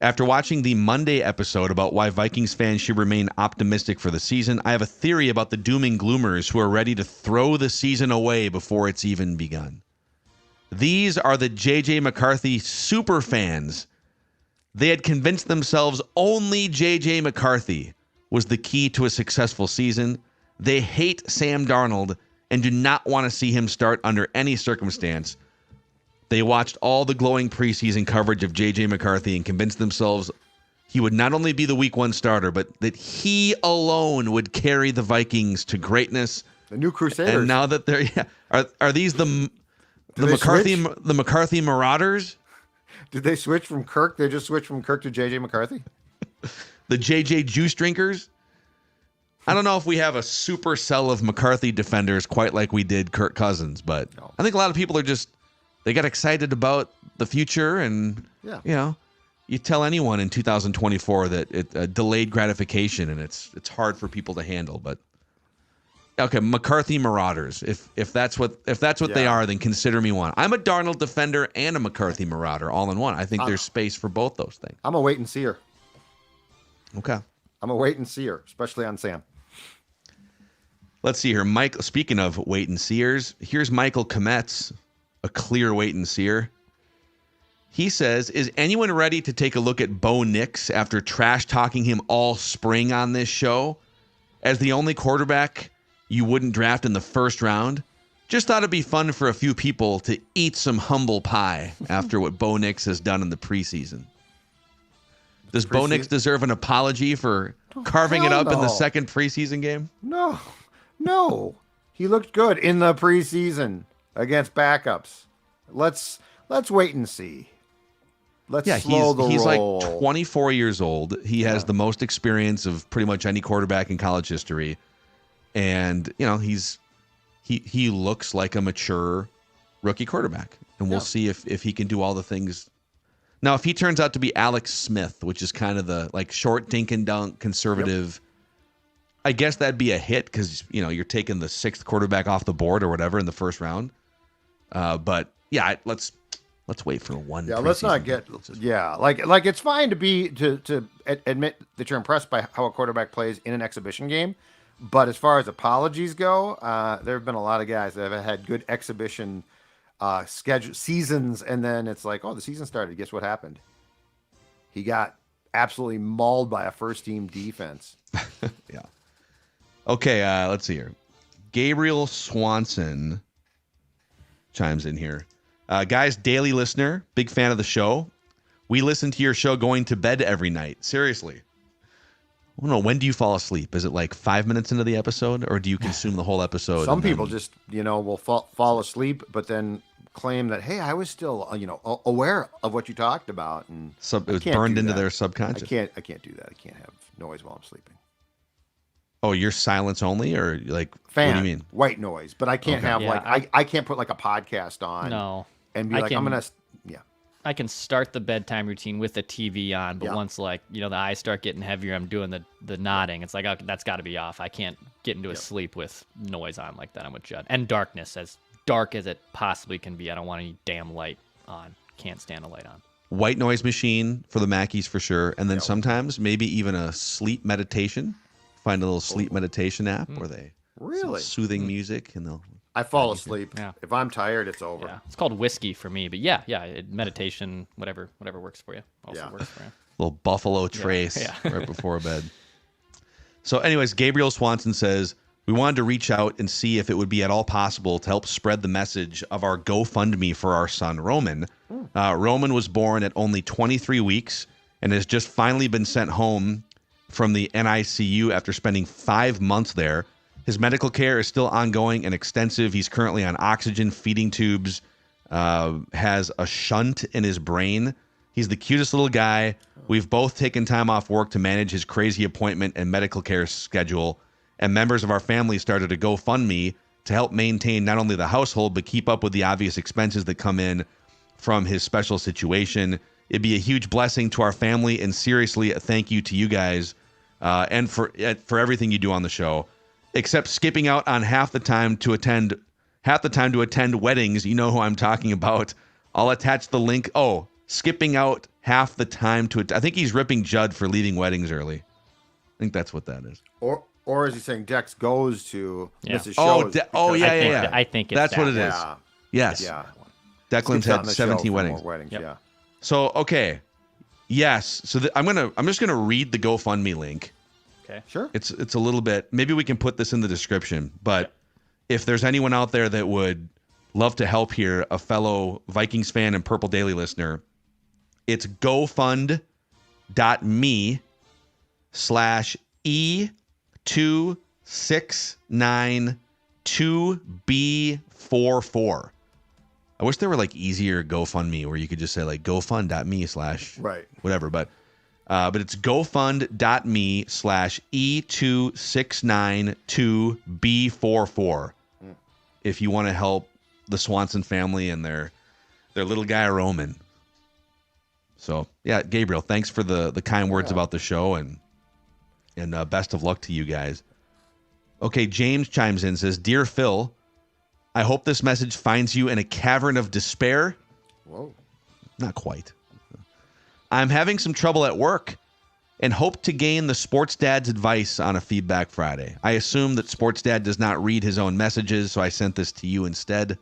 After watching the Monday episode about why Vikings fans should remain optimistic for the season, I have a theory about the doom and gloomers who are ready to throw the season away before it's even begun. These are the J.J. McCarthy super fans. They had convinced themselves only J.J. McCarthy was the key to a successful season. They hate Sam Darnold and do not want to see him start under any circumstance. They watched all the glowing preseason coverage of J.J. McCarthy and convinced themselves he would not only be the week 1 starter, but that he alone would carry the Vikings to greatness. The new Crusaders. And now that they're are these the McCarthy Marauders? Did they switch from Kirk? They just switched from Kirk to J.J. McCarthy? The J.J. Juice Drinkers? I don't know if we have a super cell of McCarthy defenders quite like we did Kirk Cousins, but no. I think a lot of people are just, they got excited about the future, and you tell anyone in 2024 that it delayed gratification, and it's hard for people to handle. But okay, McCarthy Marauders. If that's what they are, then consider me one. I'm a Darnold defender and a McCarthy Marauder all in one. I think there's space for both those things. I'm a wait and seer. Okay. I'm a wait and seer, especially on Sam. Let's see here. Mike, speaking of wait and seers, here's Michael Kometz, a clear wait and seer. He says, is anyone ready to take a look at Bo Nix after trash talking him all spring on this show? As the only quarterback you wouldn't draft in the first round? Just thought it'd be fun for a few people to eat some humble pie after what Bo Nix has done in the preseason. Does Bo Nix deserve an apology for carving it up in the second preseason game? No. He looked good in the preseason against backups. Let's wait and see. Let's slow the roll. He's like 24 years old. He has the most experience of pretty much any quarterback in college history. And, he looks like a mature rookie quarterback. And we'll see if he can do all the things. Now, if he turns out to be Alex Smith, which is kind of the short dink and dunk conservative, I guess that'd be a hit because, you're taking the 6th quarterback off the board or whatever in the first round. But let's wait for one. Yeah, let's not get. Like it's fine to admit that you're impressed by how a quarterback plays in an exhibition game, but as far as apologies go, there have been a lot of guys that have had good exhibition schedule seasons, and then it's like, oh, the season started. Guess what happened? He got absolutely mauled by a first-team defense. Yeah. Okay, let's see here. Gabriel Swanson chimes in here. Guys, daily listener, big fan of the show. We listen to your show going to bed every night. Seriously. I don't know, when do you fall asleep? Is it like 5 minutes into the episode, or do you consume the whole episode? Some people just, will fall asleep, but then claim that, hey, I was still aware of what you talked about, and It was burned into their subconscious. I can't do that. I can't have noise while I'm sleeping. Oh, you're silence only, or like Fan, what do you mean? White noise, but I can't have I can't put like a podcast on. No. And be I'm gonna I can start the bedtime routine with the TV on, but once the eyes start getting heavier, I'm doing the nodding. It's like, okay, that's got to be off. I can't get into a sleep with noise on like that. I'm with Judd. And darkness, as dark as it possibly can be. I don't want any damn light on. Can't stand a light on. White noise machine for the Mackies for sure, and then sometimes maybe even a sleep meditation. Find a little sleep meditation app where they soothing music, and I fall asleep. Yeah. If I'm tired, it's over. Yeah. It's called whiskey for me, but meditation, whatever works for you. Also works for you. Little Buffalo Trace right before bed. So anyways, Gabriel Swanson says, we wanted to reach out and see if it would be at all possible to help spread the message of our GoFundMe for our son, Roman. Roman was born at only 23 weeks and has just finally been sent home from the NICU after spending 5 months there. His medical care is still ongoing and extensive. He's currently on oxygen, feeding tubes, has a shunt in his brain. He's the cutest little guy. We've both taken time off work to manage his crazy appointment and medical care schedule. And members of our family started a GoFundMe to help maintain not only the household, but keep up with the obvious expenses that come in from his special situation. It'd be a huge blessing to our family, and seriously, a thank you to you guys and for everything you do on the show. Except skipping out on half the time to attend weddings. You know who I'm talking about. I'll attach the link. Oh, skipping out half the time I think he's ripping Judd for leaving weddings early. I think that's what that is. Or is he saying Dex goes to Mrs. Shows? Yeah. I think that's what it is. Yeah. Yes. Yeah. Declan's had 17 weddings. Yep. Yeah. So okay. Yes. So I'm just gonna read the GoFundMe link. Okay. Sure. It's a little bit. Maybe we can put this in the description. But if there's anyone out there that would love to help here, a fellow Vikings fan and Purple Daily listener, it's gofund.me/E2692B44. I wish there were like easier GoFundMe where you could just say like gofund.me/whatever, but it's gofund.me/E2692B44 if you want to help the Swanson family and their little guy Roman. So yeah, Gabriel, thanks for the kind words about the show, and best of luck to you guys. Okay, James chimes in, says, Dear Phil, I hope this message finds you in a cavern of despair. Whoa. Not quite. I'm having some trouble at work and hope to gain the Sports Dad's advice on a Feedback Friday. I assume that Sports Dad does not read his own messages, so I sent this to you instead.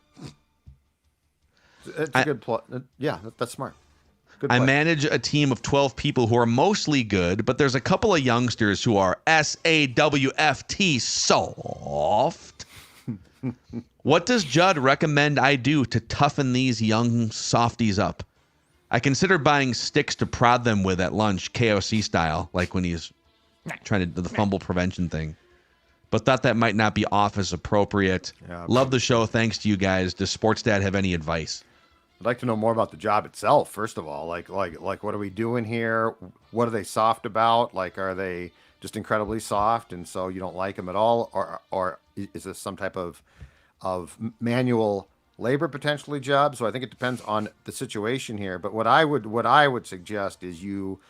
It's a good plot. Yeah, that's smart. Good I play. manage a team of 12 people who are mostly good, but there's a couple of youngsters who are SAWFT soft. What does Judd recommend I do to toughen these young softies up? I consider buying sticks to prod them with at lunch, KOC style, like when he's trying to do the fumble prevention thing. But thought that might not be office appropriate. Yeah, Love the show. Thanks to you guys. Does Sports Dad have any advice? I'd like to know more about the job itself. First of all, like what are we doing here? What are they soft about? Like, are they just incredibly soft and so you don't like them at all, or is this some type of manual labor potentially job? So I think it depends on the situation here. But what I would suggest is you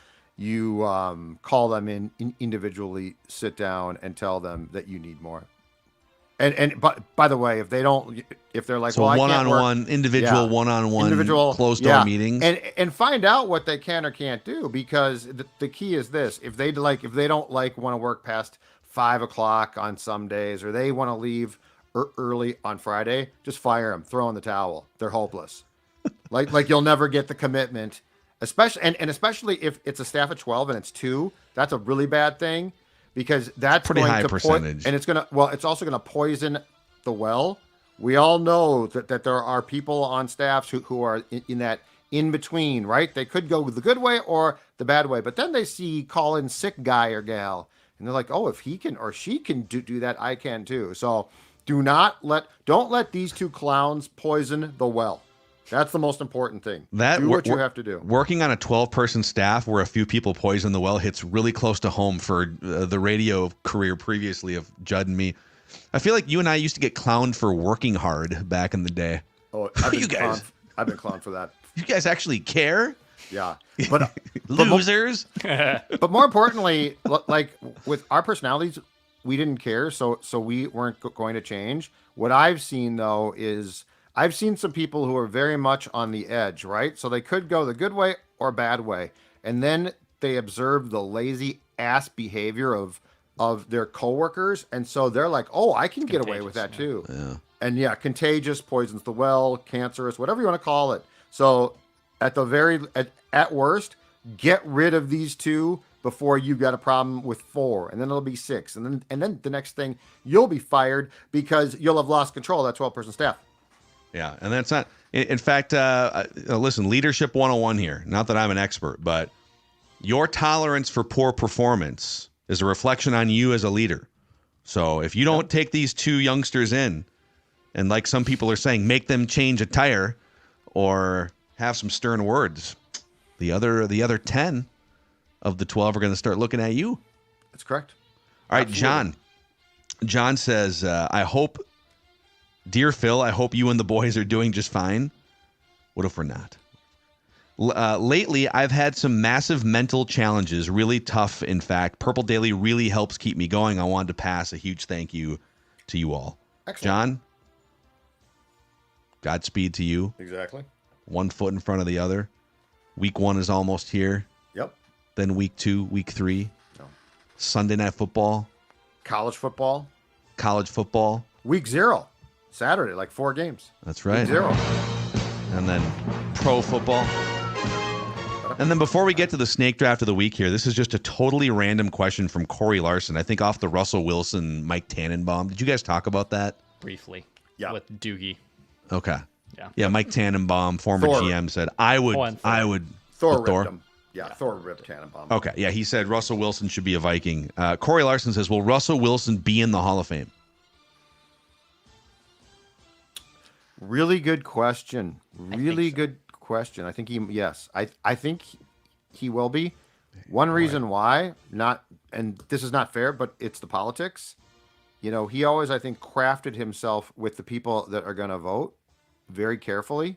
call them in individually, sit down, and tell them that you need more. And by the way, if they're like, so well, one-on-one, individual, closed door meetings, and find out what they can or can't do, because the key is this: if they don't want to work past 5 o'clock on some days, or they want to leave early on Friday, just fire them, throw in the towel. They're hopeless. like you'll never get the commitment, especially if it's a staff of 12 and it's 2. That's a really bad thing. Because that's pretty high percentage, and it's also gonna poison the well. We all know that there are people on staffs who are in that in between, right? They could go the good way or the bad way, but then they see call in sick guy or gal, and they're like, oh, if he can or she can do that, I can too. So don't let these two clowns poison the well. That's the most important thing. That do what you have to do. Working on a 12-person staff where a few people poison the well hits really close to home for the radio career previously of Judd and me. I feel like you and I used to get clowned for working hard back in the day. Oh, I've been clowned for that. You guys actually care? Yeah, but losers. But more importantly, like with our personalities, we didn't care, so we weren't going to change. What I've seen though is I've seen some people who are very much on the edge, right? So they could go the good way or bad way, and then they observe the lazy ass behavior of their coworkers, and so they're like, "Oh, I can get away with that too." Yeah. And yeah, contagious, poisons the well, cancerous, whatever you want to call it. So at worst, get rid of these two before you've got a problem with 4, and then it'll be 6, and then the next thing you'll be fired because you'll have lost control of that 12-person staff. Yeah, and that's not. In fact, listen, leadership 101 here. Not that I'm an expert, but your tolerance for poor performance is a reflection on you as a leader. So if you don't take these 2 youngsters in, and like some people are saying, make them change a tire or have some stern words, the other 10 of the 12 are going to start looking at you. That's correct. All right, Absolutely. John says, Dear Phil, I hope you and the boys are doing just fine. What if we're not? Lately, I've had some massive mental challenges, really tough, in fact. Purple Daily really helps keep me going. I wanted to pass a huge thank you to you all. Excellent. John, Godspeed to you. Exactly. One foot in front of the other. Week 1 is almost here. Yep. Then week 2, week 3. No. Sunday night football. College football. Week 0. Saturday, like 4 games. That's right. Week 0. And then pro football. And then before we get to the snake draft of the week here, this is just a totally random question from Corey Larson. I think off the Russell Wilson, Mike Tannenbaum. Did you guys talk about that? Briefly. Yeah. With Doogie. Okay. Yeah. Yeah, Mike Tannenbaum, former Thor. GM, said, I would. Thor Thor? ripped him. Yeah, Thor ripped Tannenbaum. Okay. Yeah, he said Russell Wilson should be a Viking. Corey Larson says, will Russell Wilson be in the Hall of Fame? Really good question. Really good question. I think yes. I think he will be. One reason why, and this is not fair, but it's the politics. You know, he always, I think, crafted himself with the people that are going to vote very carefully.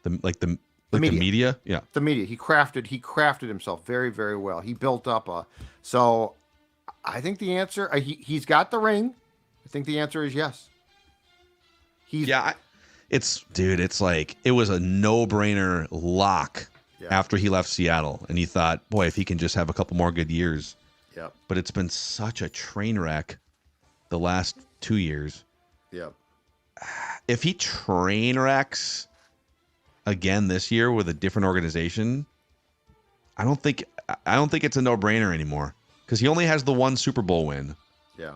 The media? Yeah. The media. He crafted himself very, very well. He built up so I think the answer, he's got the ring. I think the answer is yes. It's like it was a no-brainer lock after he left Seattle, and he thought, boy, if he can just have a couple more good years. Yep. But it's been such a train wreck the last 2 years. Yep. If he train wrecks again this year with a different organization, I don't think it's a no-brainer anymore because he only has the 1 Super Bowl win. Yeah.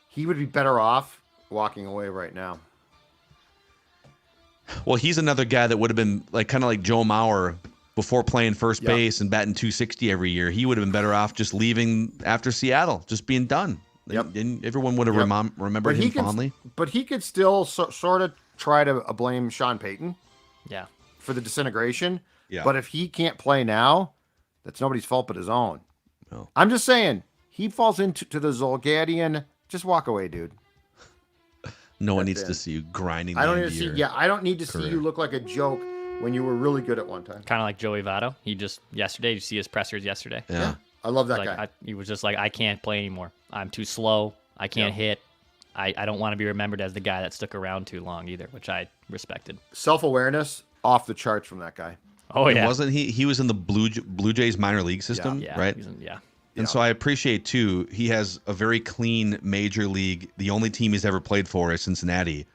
He would be better off walking away right now. Well, he's another guy that would have been kind of like Joe Mauer before playing first base and batting .260 every year. He would have been better off just leaving after Seattle, just being done. Yep. And everyone would have remembered him fondly. But he could still sort of try to blame Sean Payton. Yeah. For the disintegration. Yeah. But if he can't play now, that's nobody's fault but his own. No. I'm just saying, he falls into the Zolgadian. Just walk away, dude. No one needs to see you grinding. I don't need to see. Yeah, I don't need to see you look like a joke when you were really good at one time. Kind of like Joey Votto. Did you see his pressers yesterday? Yeah. I love that guy. He was just like, I can't play anymore. I'm too slow. I can't hit. I don't want to be remembered as the guy that stuck around too long either, which I respected. Self-awareness off the charts from that guy. Oh yeah. Wasn't he? He was in the Blue Jays minor league system, right? And so I appreciate too. He has a very clean major league. The only team he's ever played for is Cincinnati.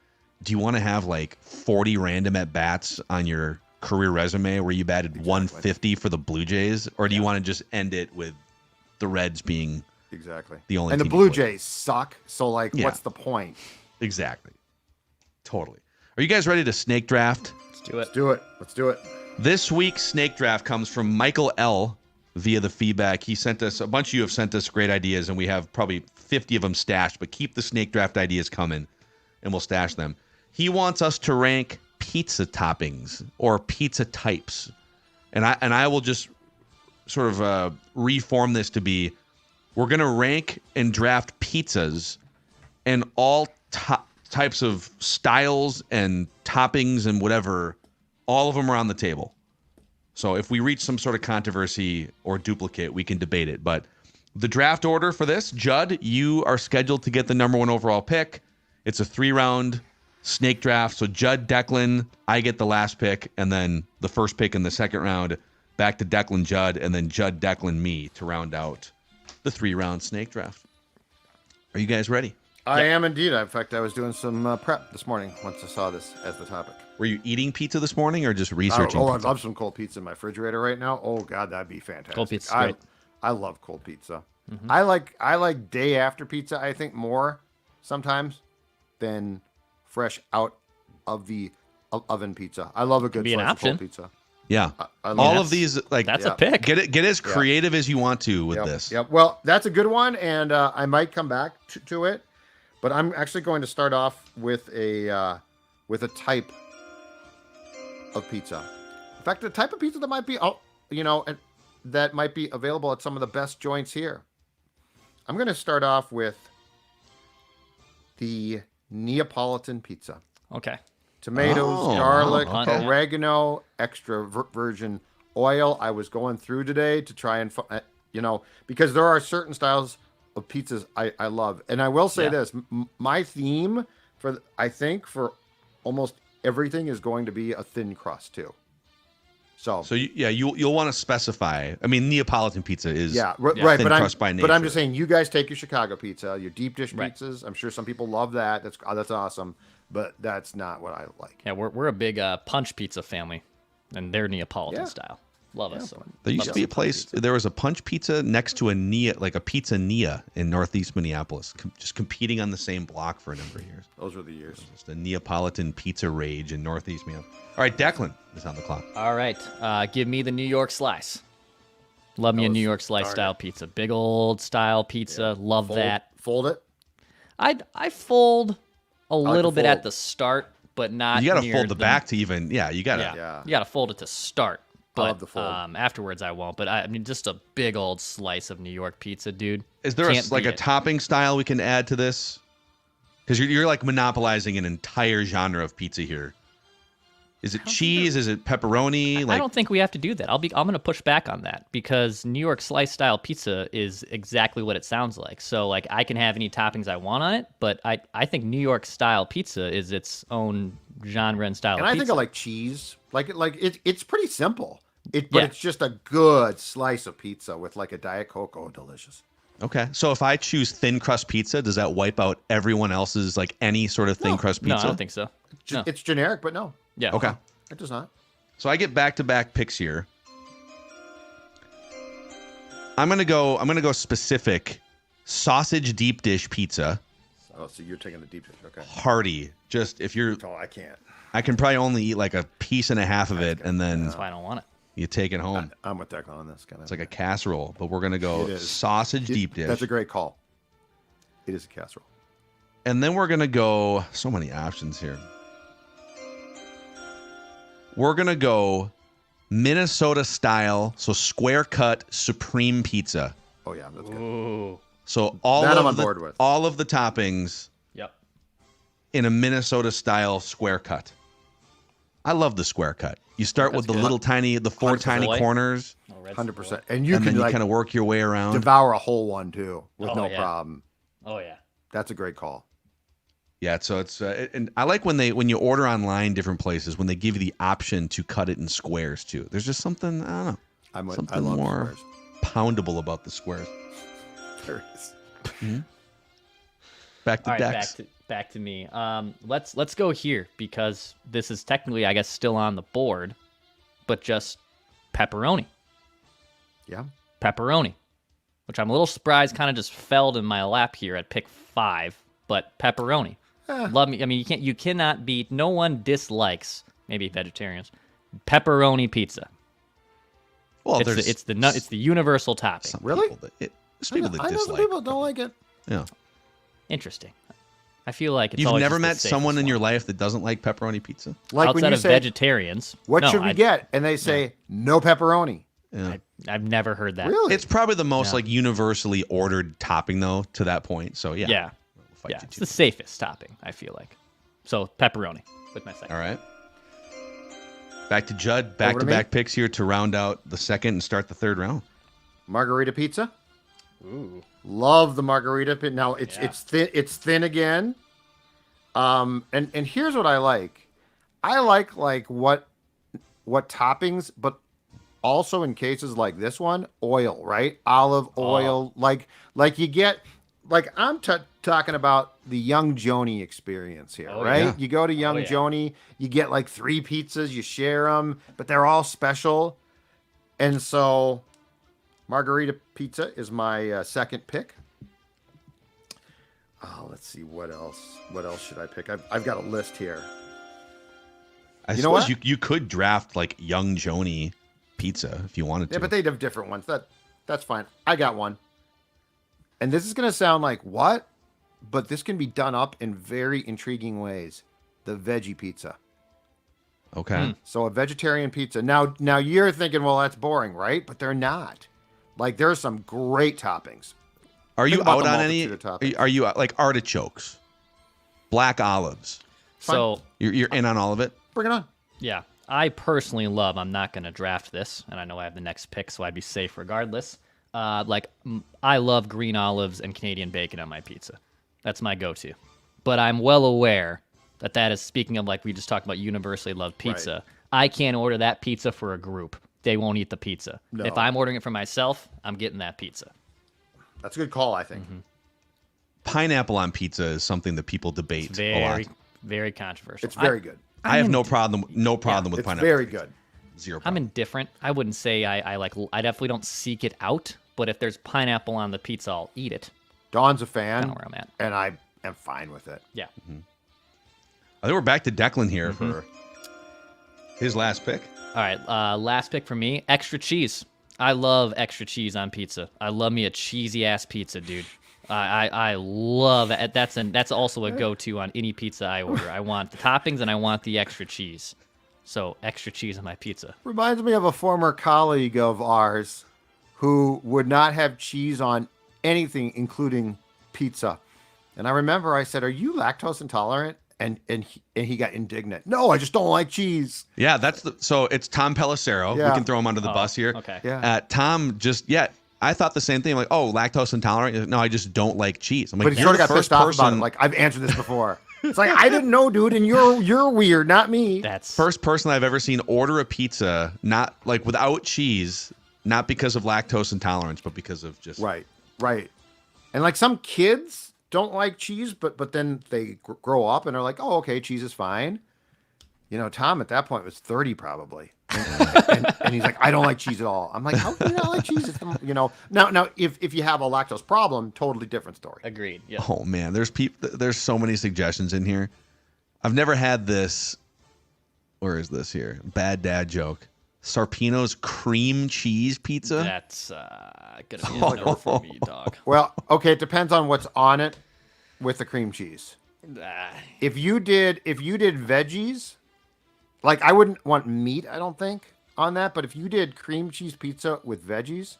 Do you want to have 40 random at bats on your career resume where you batted 150 for the Blue Jays, or do you want to just end it with the Reds being the only? And the team Blue Jays suck. So what's the point? Exactly. Totally. Are you guys ready to snake draft? Let's do it. Let's do it. This week's snake draft comes from Michael L. via the feedback. He sent us a bunch of you have sent us great ideas, and we have probably 50 of them stashed. But keep the snake draft ideas coming, and we'll stash them. He wants us to rank pizza toppings or pizza types. And I will just sort of reform this to be, we're going to rank and draft pizzas and all types of styles and toppings and whatever, all of them are on the table. So if we reach some sort of controversy or duplicate, we can debate it. But the draft order for this, Judd, you are scheduled to get the number 1 overall pick. It's a 3-round snake draft. So Judd, Declan, I get the last pick, and then the first pick in the second round, back to Declan, Judd, and then Judd, Declan, me to round out the 3-round snake draft. Are you guys ready? I am indeed. In fact, I was doing some prep this morning once I saw this as the topic. Were you eating pizza this morning or just researching I pizza? love some cold pizza in my refrigerator right now. Oh, God, that'd be fantastic. Cold pizza's great. I love cold pizza. Mm-hmm. I like day after pizza, I think, more sometimes than fresh out of the oven pizza. I love a good be an slice of option. cold pizza. Yeah. I love All it. of these, like, That's a pick. Get as creative as you want to with this. Yep. Well, that's a good one, and I might come back to it, but I'm actually going to start off with a type of pizza. In fact, the type of pizza that might be, that might be available at some of the best joints here. I'm going to start off with the Neapolitan pizza. Okay. Tomatoes, Oh, garlic, okay. oregano, extra virgin oil. I was going through today to try and, because there are certain styles of pizzas I love. And I will say this, my theme for almost everything is going to be a thin crust too. So you'll want to specify. I mean, Neapolitan pizza is right. thin crust by nature. But I'm just saying, you guys take your Chicago pizza, your deep dish Right. pizzas. I'm sure some people love that. That's awesome. But that's not what I like. Yeah, we're a big punch pizza family, and they're Neapolitan style. Love us. So. There used to be a place. There was a punch pizza next to a Nia, like a Pizza Nia in Northeast Minneapolis, just competing on the same block for a number of years. Those were the years. Just a Neapolitan pizza rage in Northeast Minneapolis. All right, Declan is on the clock. All right, give me the New York slice. Love me a New York slice style pizza. Big old style pizza. Love that. Fold it. I fold a little bit fold. at the start, but not. You got to near fold the back to even. Yeah, you got to. Yeah. You got to fold it to start. But love the fold. Afterwards, I won't. But I mean, just a big old slice of New York pizza, dude. Is there Can't like beat a it. topping style we can add to this? Because you're like monopolizing an entire genre of pizza here. Is it cheese? Is it pepperoni? I don't think we have to do that. I'm going to push back on that because New York slice style pizza is exactly what it sounds like. So like I can have any toppings I want on it, but I think New York style pizza is its own genre and style. And of I pizza. think I like cheese. It's pretty simple. But Yeah. it's just a good slice of pizza with like a Diet Coke. Oh, delicious. Okay, so if I choose thin crust pizza, does that wipe out everyone else's like any sort of thin crust pizza? No, I don't think so. No. It's generic, but no, Yeah. Okay, it does not. so I get back-to-back picks here. I'm gonna go specific. Sausage deep dish pizza, Oh, so you're taking the deep dish. Okay. hearty. Just if you're, Oh, I can't. I can probably only eat like a piece and a half of it, and then That's why I don't want it. you take it home. I'm with Declan on this. It's like a casserole, but we're gonna go It is. sausage deep dish. That's a great call. It is a casserole. And then we're going to go, so many options here. We're going to go Minnesota style, so square cut supreme pizza. Oh yeah, that's good. Ooh. So all That I'm of on the, board with. all of the toppings Yep. in a Minnesota style square cut. I love the square cut. You start with the good. little tiny, the four tiny Savoy. corners, Oh, Red 100%. Savoy. And you and can then you like kind of work your way around. devour a whole one too with Oh, no yeah. problem. Oh yeah. That's a great call. Yeah, so it's and I like when you order online different places when they give you the option to cut it in squares too. There's just something, I don't know, I something love more squares. poundable about the squares. There it is. Back to All right, Dex. back to me. Let's go here because this is technically, I guess, still on the board, but just pepperoni. Yeah. Pepperoni, which I'm a little surprised kind of just fell in my lap here at pick 5, but pepperoni. Love me. I mean, you cannot beat. No one dislikes, maybe vegetarians, pepperoni pizza. Well, It's the universal topping. some Really? people that, there's people that I know some dislike. people don't like it. Yeah. Interesting. I feel like it's You've always never just the met safest someone in your one. life that doesn't like pepperoni pizza? Like when outside you of say, vegetarians. what No, should we get? And they say, no pepperoni. I've never heard that. Really? It's probably the most like universally ordered topping though to that point. So yeah. Yeah. Yeah. It's the safest topping, I feel like. So pepperoni with my second. All right. Back to Judd. Over to Back-to-back me. picks here to round out the second and start the third round. Margarita pizza. Ooh. Love the margarita pizza. Now it's thin. It's thin again. And here's what I like. I like what toppings, but also in cases like this one, oil, right? Olive oil, like you get, like I'm talking about the Young Joni experience here, right? yeah. You go to Young Joni, you get like 3 pizzas, you share them, but they're all special. And so margarita pizza is my second pick. Oh, let's see what else. What else should I pick? I've got a list here. I know suppose what? you could draft like Young Joni pizza if you wanted to. Yeah, but they'd have different ones. That's fine. I got one. And this is going to sound like what? But this can be done up in very intriguing ways. The veggie pizza. Okay. So a vegetarian pizza. Now you're thinking, well, that's boring, right? But they're not. Like there's some great toppings. Are you Think about out the on any? multitude of toppings. Are you like artichokes, black olives? So You're in on all of it. Bring it on. yeah, I personally love. I'm not going to draft this, and I know I have the next pick, so I'd be safe regardless. I love green olives and Canadian bacon on my pizza. That's my go-to. But I'm well aware that is, speaking of like we just talked about universally loved pizza. Right. I can't order that pizza for a group. They won't eat the pizza. No. If I'm ordering it for myself, I'm getting that pizza. That's a good call, I think. Pineapple on pizza is something that people debate a lot. Very, very controversial. It's very good. I have no problem with It's pineapple. very good. Zero I'm problem. indifferent. I wouldn't say I like. I definitely don't seek it out. But if there's pineapple on the pizza, I'll eat it. Dawn's a fan, Kinda where I'm at. and I am fine with it. Yeah. I think we're back to Declan here for his last pick. All right. Last pick for me. Extra cheese. I love extra cheese on pizza. I love me a cheesy ass pizza, dude. I love it. That's also a go-to on any pizza I order. I want the toppings and I want the extra cheese. So extra cheese on my pizza. Reminds me of a former colleague of ours who would not have cheese on anything, including pizza. And I remember I said, "Are you lactose intolerant?" And he got indignant. No, I just don't like cheese. Yeah, so it's Tom Pelissero. Yeah. We can throw him under the bus here. Okay. Yeah. Tom I thought the same thing. Like, oh, lactose intolerant. No, I just don't like cheese. I'm like, But he you're sort of the got first pissed off about person- it. Like, I've answered this before. It's like, I didn't know, dude, and you're weird, not me. That's First person I've ever seen order a pizza, not like without cheese, not because of lactose intolerance, but because of just Right. And like some kids don't like cheese, but then they grow up and are like, oh, okay, cheese is fine. You know, Tom at that point was 30 probably. And he's like, I don't like cheese at all. I'm like, how can you not like cheese? You know, now if you have a lactose problem, totally different story. agreed. Yeah. Oh man, there's so many suggestions in here. I've never had this. Where is this here? Bad dad joke. Sarpino's cream cheese pizza. That's gonna be a no for me, dog. Well, okay, it depends on what's on it with the cream cheese. Ah, If you did veggies, like I wouldn't want meat, I don't think, on that. But if you did cream cheese pizza with veggies,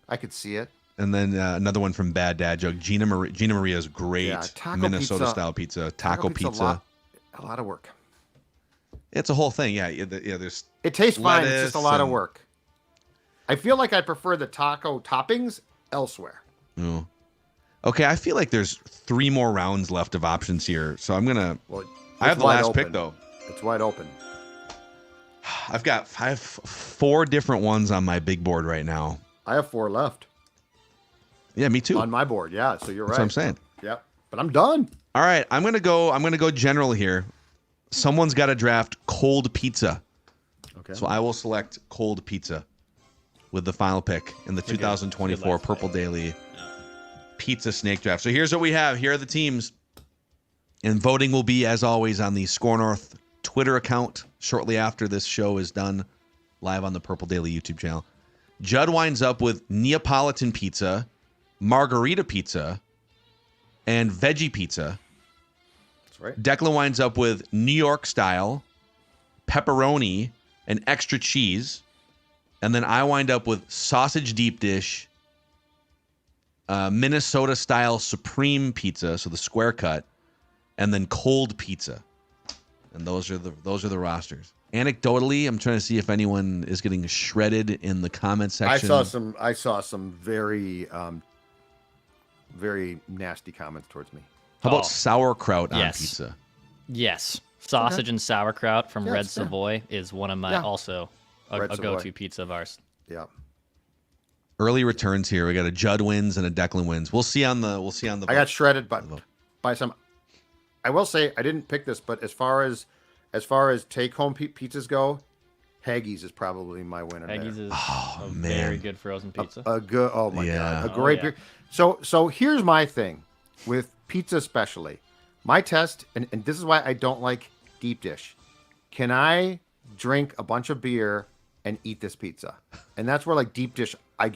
I could see it. And then another one from Bad Dad joke. Gina Maria's great Yeah, taco Minnesota pizza- style pizza. Taco pizza. A lot of work. It's a whole thing. Yeah. There's It tastes fine. It's just a lot of and- work. I feel like I prefer the taco toppings elsewhere. Oh. Okay, I feel like there's 3 more rounds left of options here, so I'm gonna. Well, I have it's the wide last open. pick though. It's wide open. I have 4 different ones on my big board right now. I have 4 left Yeah, me too. on my board. Yeah, so you're right. That's what I'm saying. Yep. But I'm done. All right, I'm gonna go general here. Someone's got to draft cold pizza, Okay. so I will select cold pizza with the final pick in the 2024 last Purple Daily Pizza Snake Draft. So here's what we have. Here are the teams, and voting will be as always on the Score North Twitter account shortly after this show is done, live on the Purple Daily YouTube channel. Judd winds up with Neapolitan pizza, margarita pizza, and veggie pizza. right? Declan winds up with New York style, pepperoni, and extra cheese. And then I wind up with sausage deep dish, Minnesota style supreme pizza, so the square cut, and then cold pizza. And those are the rosters. Anecdotally, I'm trying to see if anyone is getting shredded in the comment section. I saw some very very nasty comments towards me. How about sauerkraut on Yes. pizza? Yes. Sausage and sauerkraut from Yeah, Red it's fair. Savoy is one of my also a Red Savoy. go-to pizza of ours. Yeah. Early returns here. We got a Judd wins and a Declan wins. We'll see on the. I got shredded by some. I will say I didn't pick this, but as far as take home pizzas go, Haggis is probably my winner. Haggis there. is a very good frozen pizza. A good. Oh my Yeah. god, a great yeah. beer. So here's my thing with pizza, especially. My test, and this is why I don't like deep dish. Can I drink a bunch of beer and eat this pizza? And that's where like deep dish, I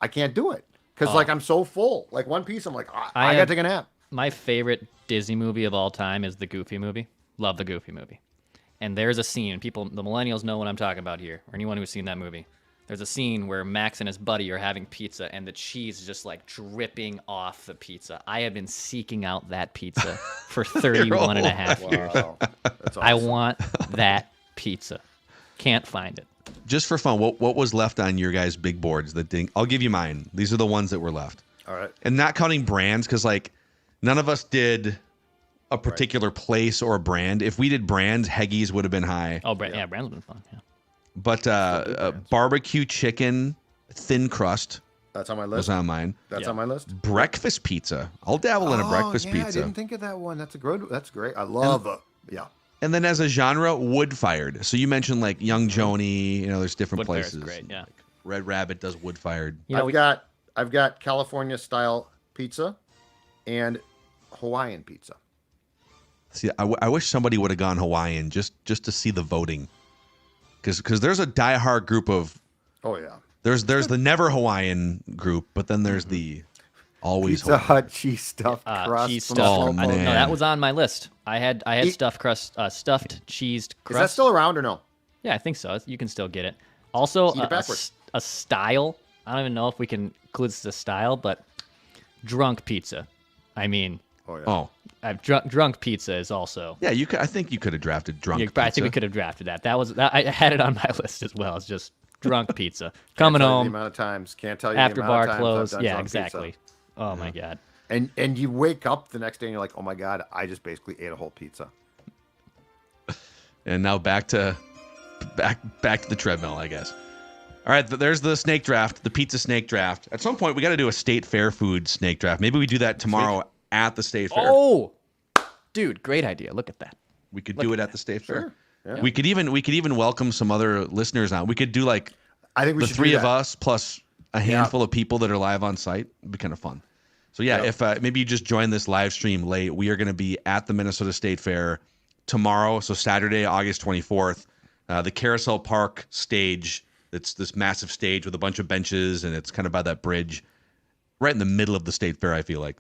can't do it because like I'm so full. Like one piece, I'm like I gotta take a nap. My favorite Disney movie of all time is the Goofy movie. Love the Goofy movie. And there's a scene, the millennials know what I'm talking about here, or anyone who's seen that movie. There's a scene where Max and his buddy are having pizza, and the cheese is just like dripping off the pizza. I have been seeking out that pizza for 31 and a half years. Wow. That's awesome. I want that pizza. Can't find it. Just for fun, what was left on your guys' big boards? I'll give you mine. These are the ones that were left. All right. And not counting brands, because like none of us did a particular place or a brand. If we did brands, Haggis would have been high. Oh, brands have been fun. Yeah. But barbecue chicken, thin crust That's on my list. was on mine. That's on my list. Breakfast pizza. I'll dabble in a breakfast yeah, pizza. I didn't think of that one. That's great. I love it. Yeah. And then as a genre, wood fired. So you mentioned like Young Joni. There's different Wood fired's places. great, yeah. Like Red Rabbit does wood fired. I've got California style pizza and Hawaiian pizza. See, I wish somebody would have gone Hawaiian just to see the voting, because there's a diehard group of. Oh yeah. There's the never Hawaiian group, but then there's the always Pizza Hawaiian. Hut cheese stuffed crust. Cheese from stuffed. Oh, Slow Mo. man. No, that was on my list. I had stuffed crust, stuffed cheesed Is crust. that still around or no? Yeah, I think so. You can still get it. Also, Eat it backwards. a style. I don't even know if we can include this as a style, but drunk pizza. I mean, Oh yeah. Oh I've drunk pizza is also. yeah, I think you could have drafted drunk. Yeah, but I think we pizza. could have drafted that. I had it on my list as well. It's just drunk pizza. Coming The home amount of times. Can't tell you after the amount of bar times close. I've done Yeah, drunk pizza. exactly. Oh my god. And you wake up the next day and you're like, oh my god, I just basically ate a whole pizza. And now back to the treadmill, I guess. All right, there's the snake draft, the pizza snake draft. At some point, we got to do a state fair food snake draft. Maybe we do that tomorrow at the state fair. Oh, dude, great idea. Look at that. We could do it at the state fair. Yeah. We could even welcome some other listeners on. We could do like I think we the should three do of that. us plus a handful of people that are live on site. It'd be kind of fun. So yeah, if maybe you just join this live stream late, we are going to be at the Minnesota State Fair tomorrow. So Saturday, August 24th, the Carousel Park stage. It's this massive stage with a bunch of benches, and it's kind of by that bridge, right in the middle of the State Fair, I feel like.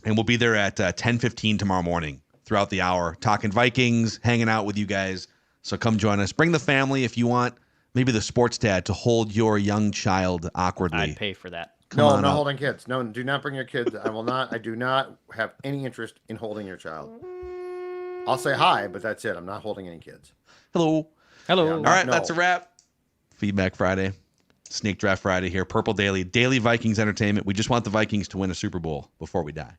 And we'll be there at 10:15 tomorrow morning throughout the hour, talking Vikings, hanging out with you guys. So come join us. Bring the family if you want. Maybe the sports dad to hold your young child awkwardly. I'd pay for that. No, on I'm not up. holding kids. No, do not bring your kids. I do not have any interest in holding your child. I'll say hi, but that's it. I'm not holding any kids. Hello. Hello. Yeah, All right, No. that's a wrap. Feedback Friday, Snake Draft Friday here. Purple Daily, Daily Vikings Entertainment. We just want the Vikings to win a Super Bowl before we die.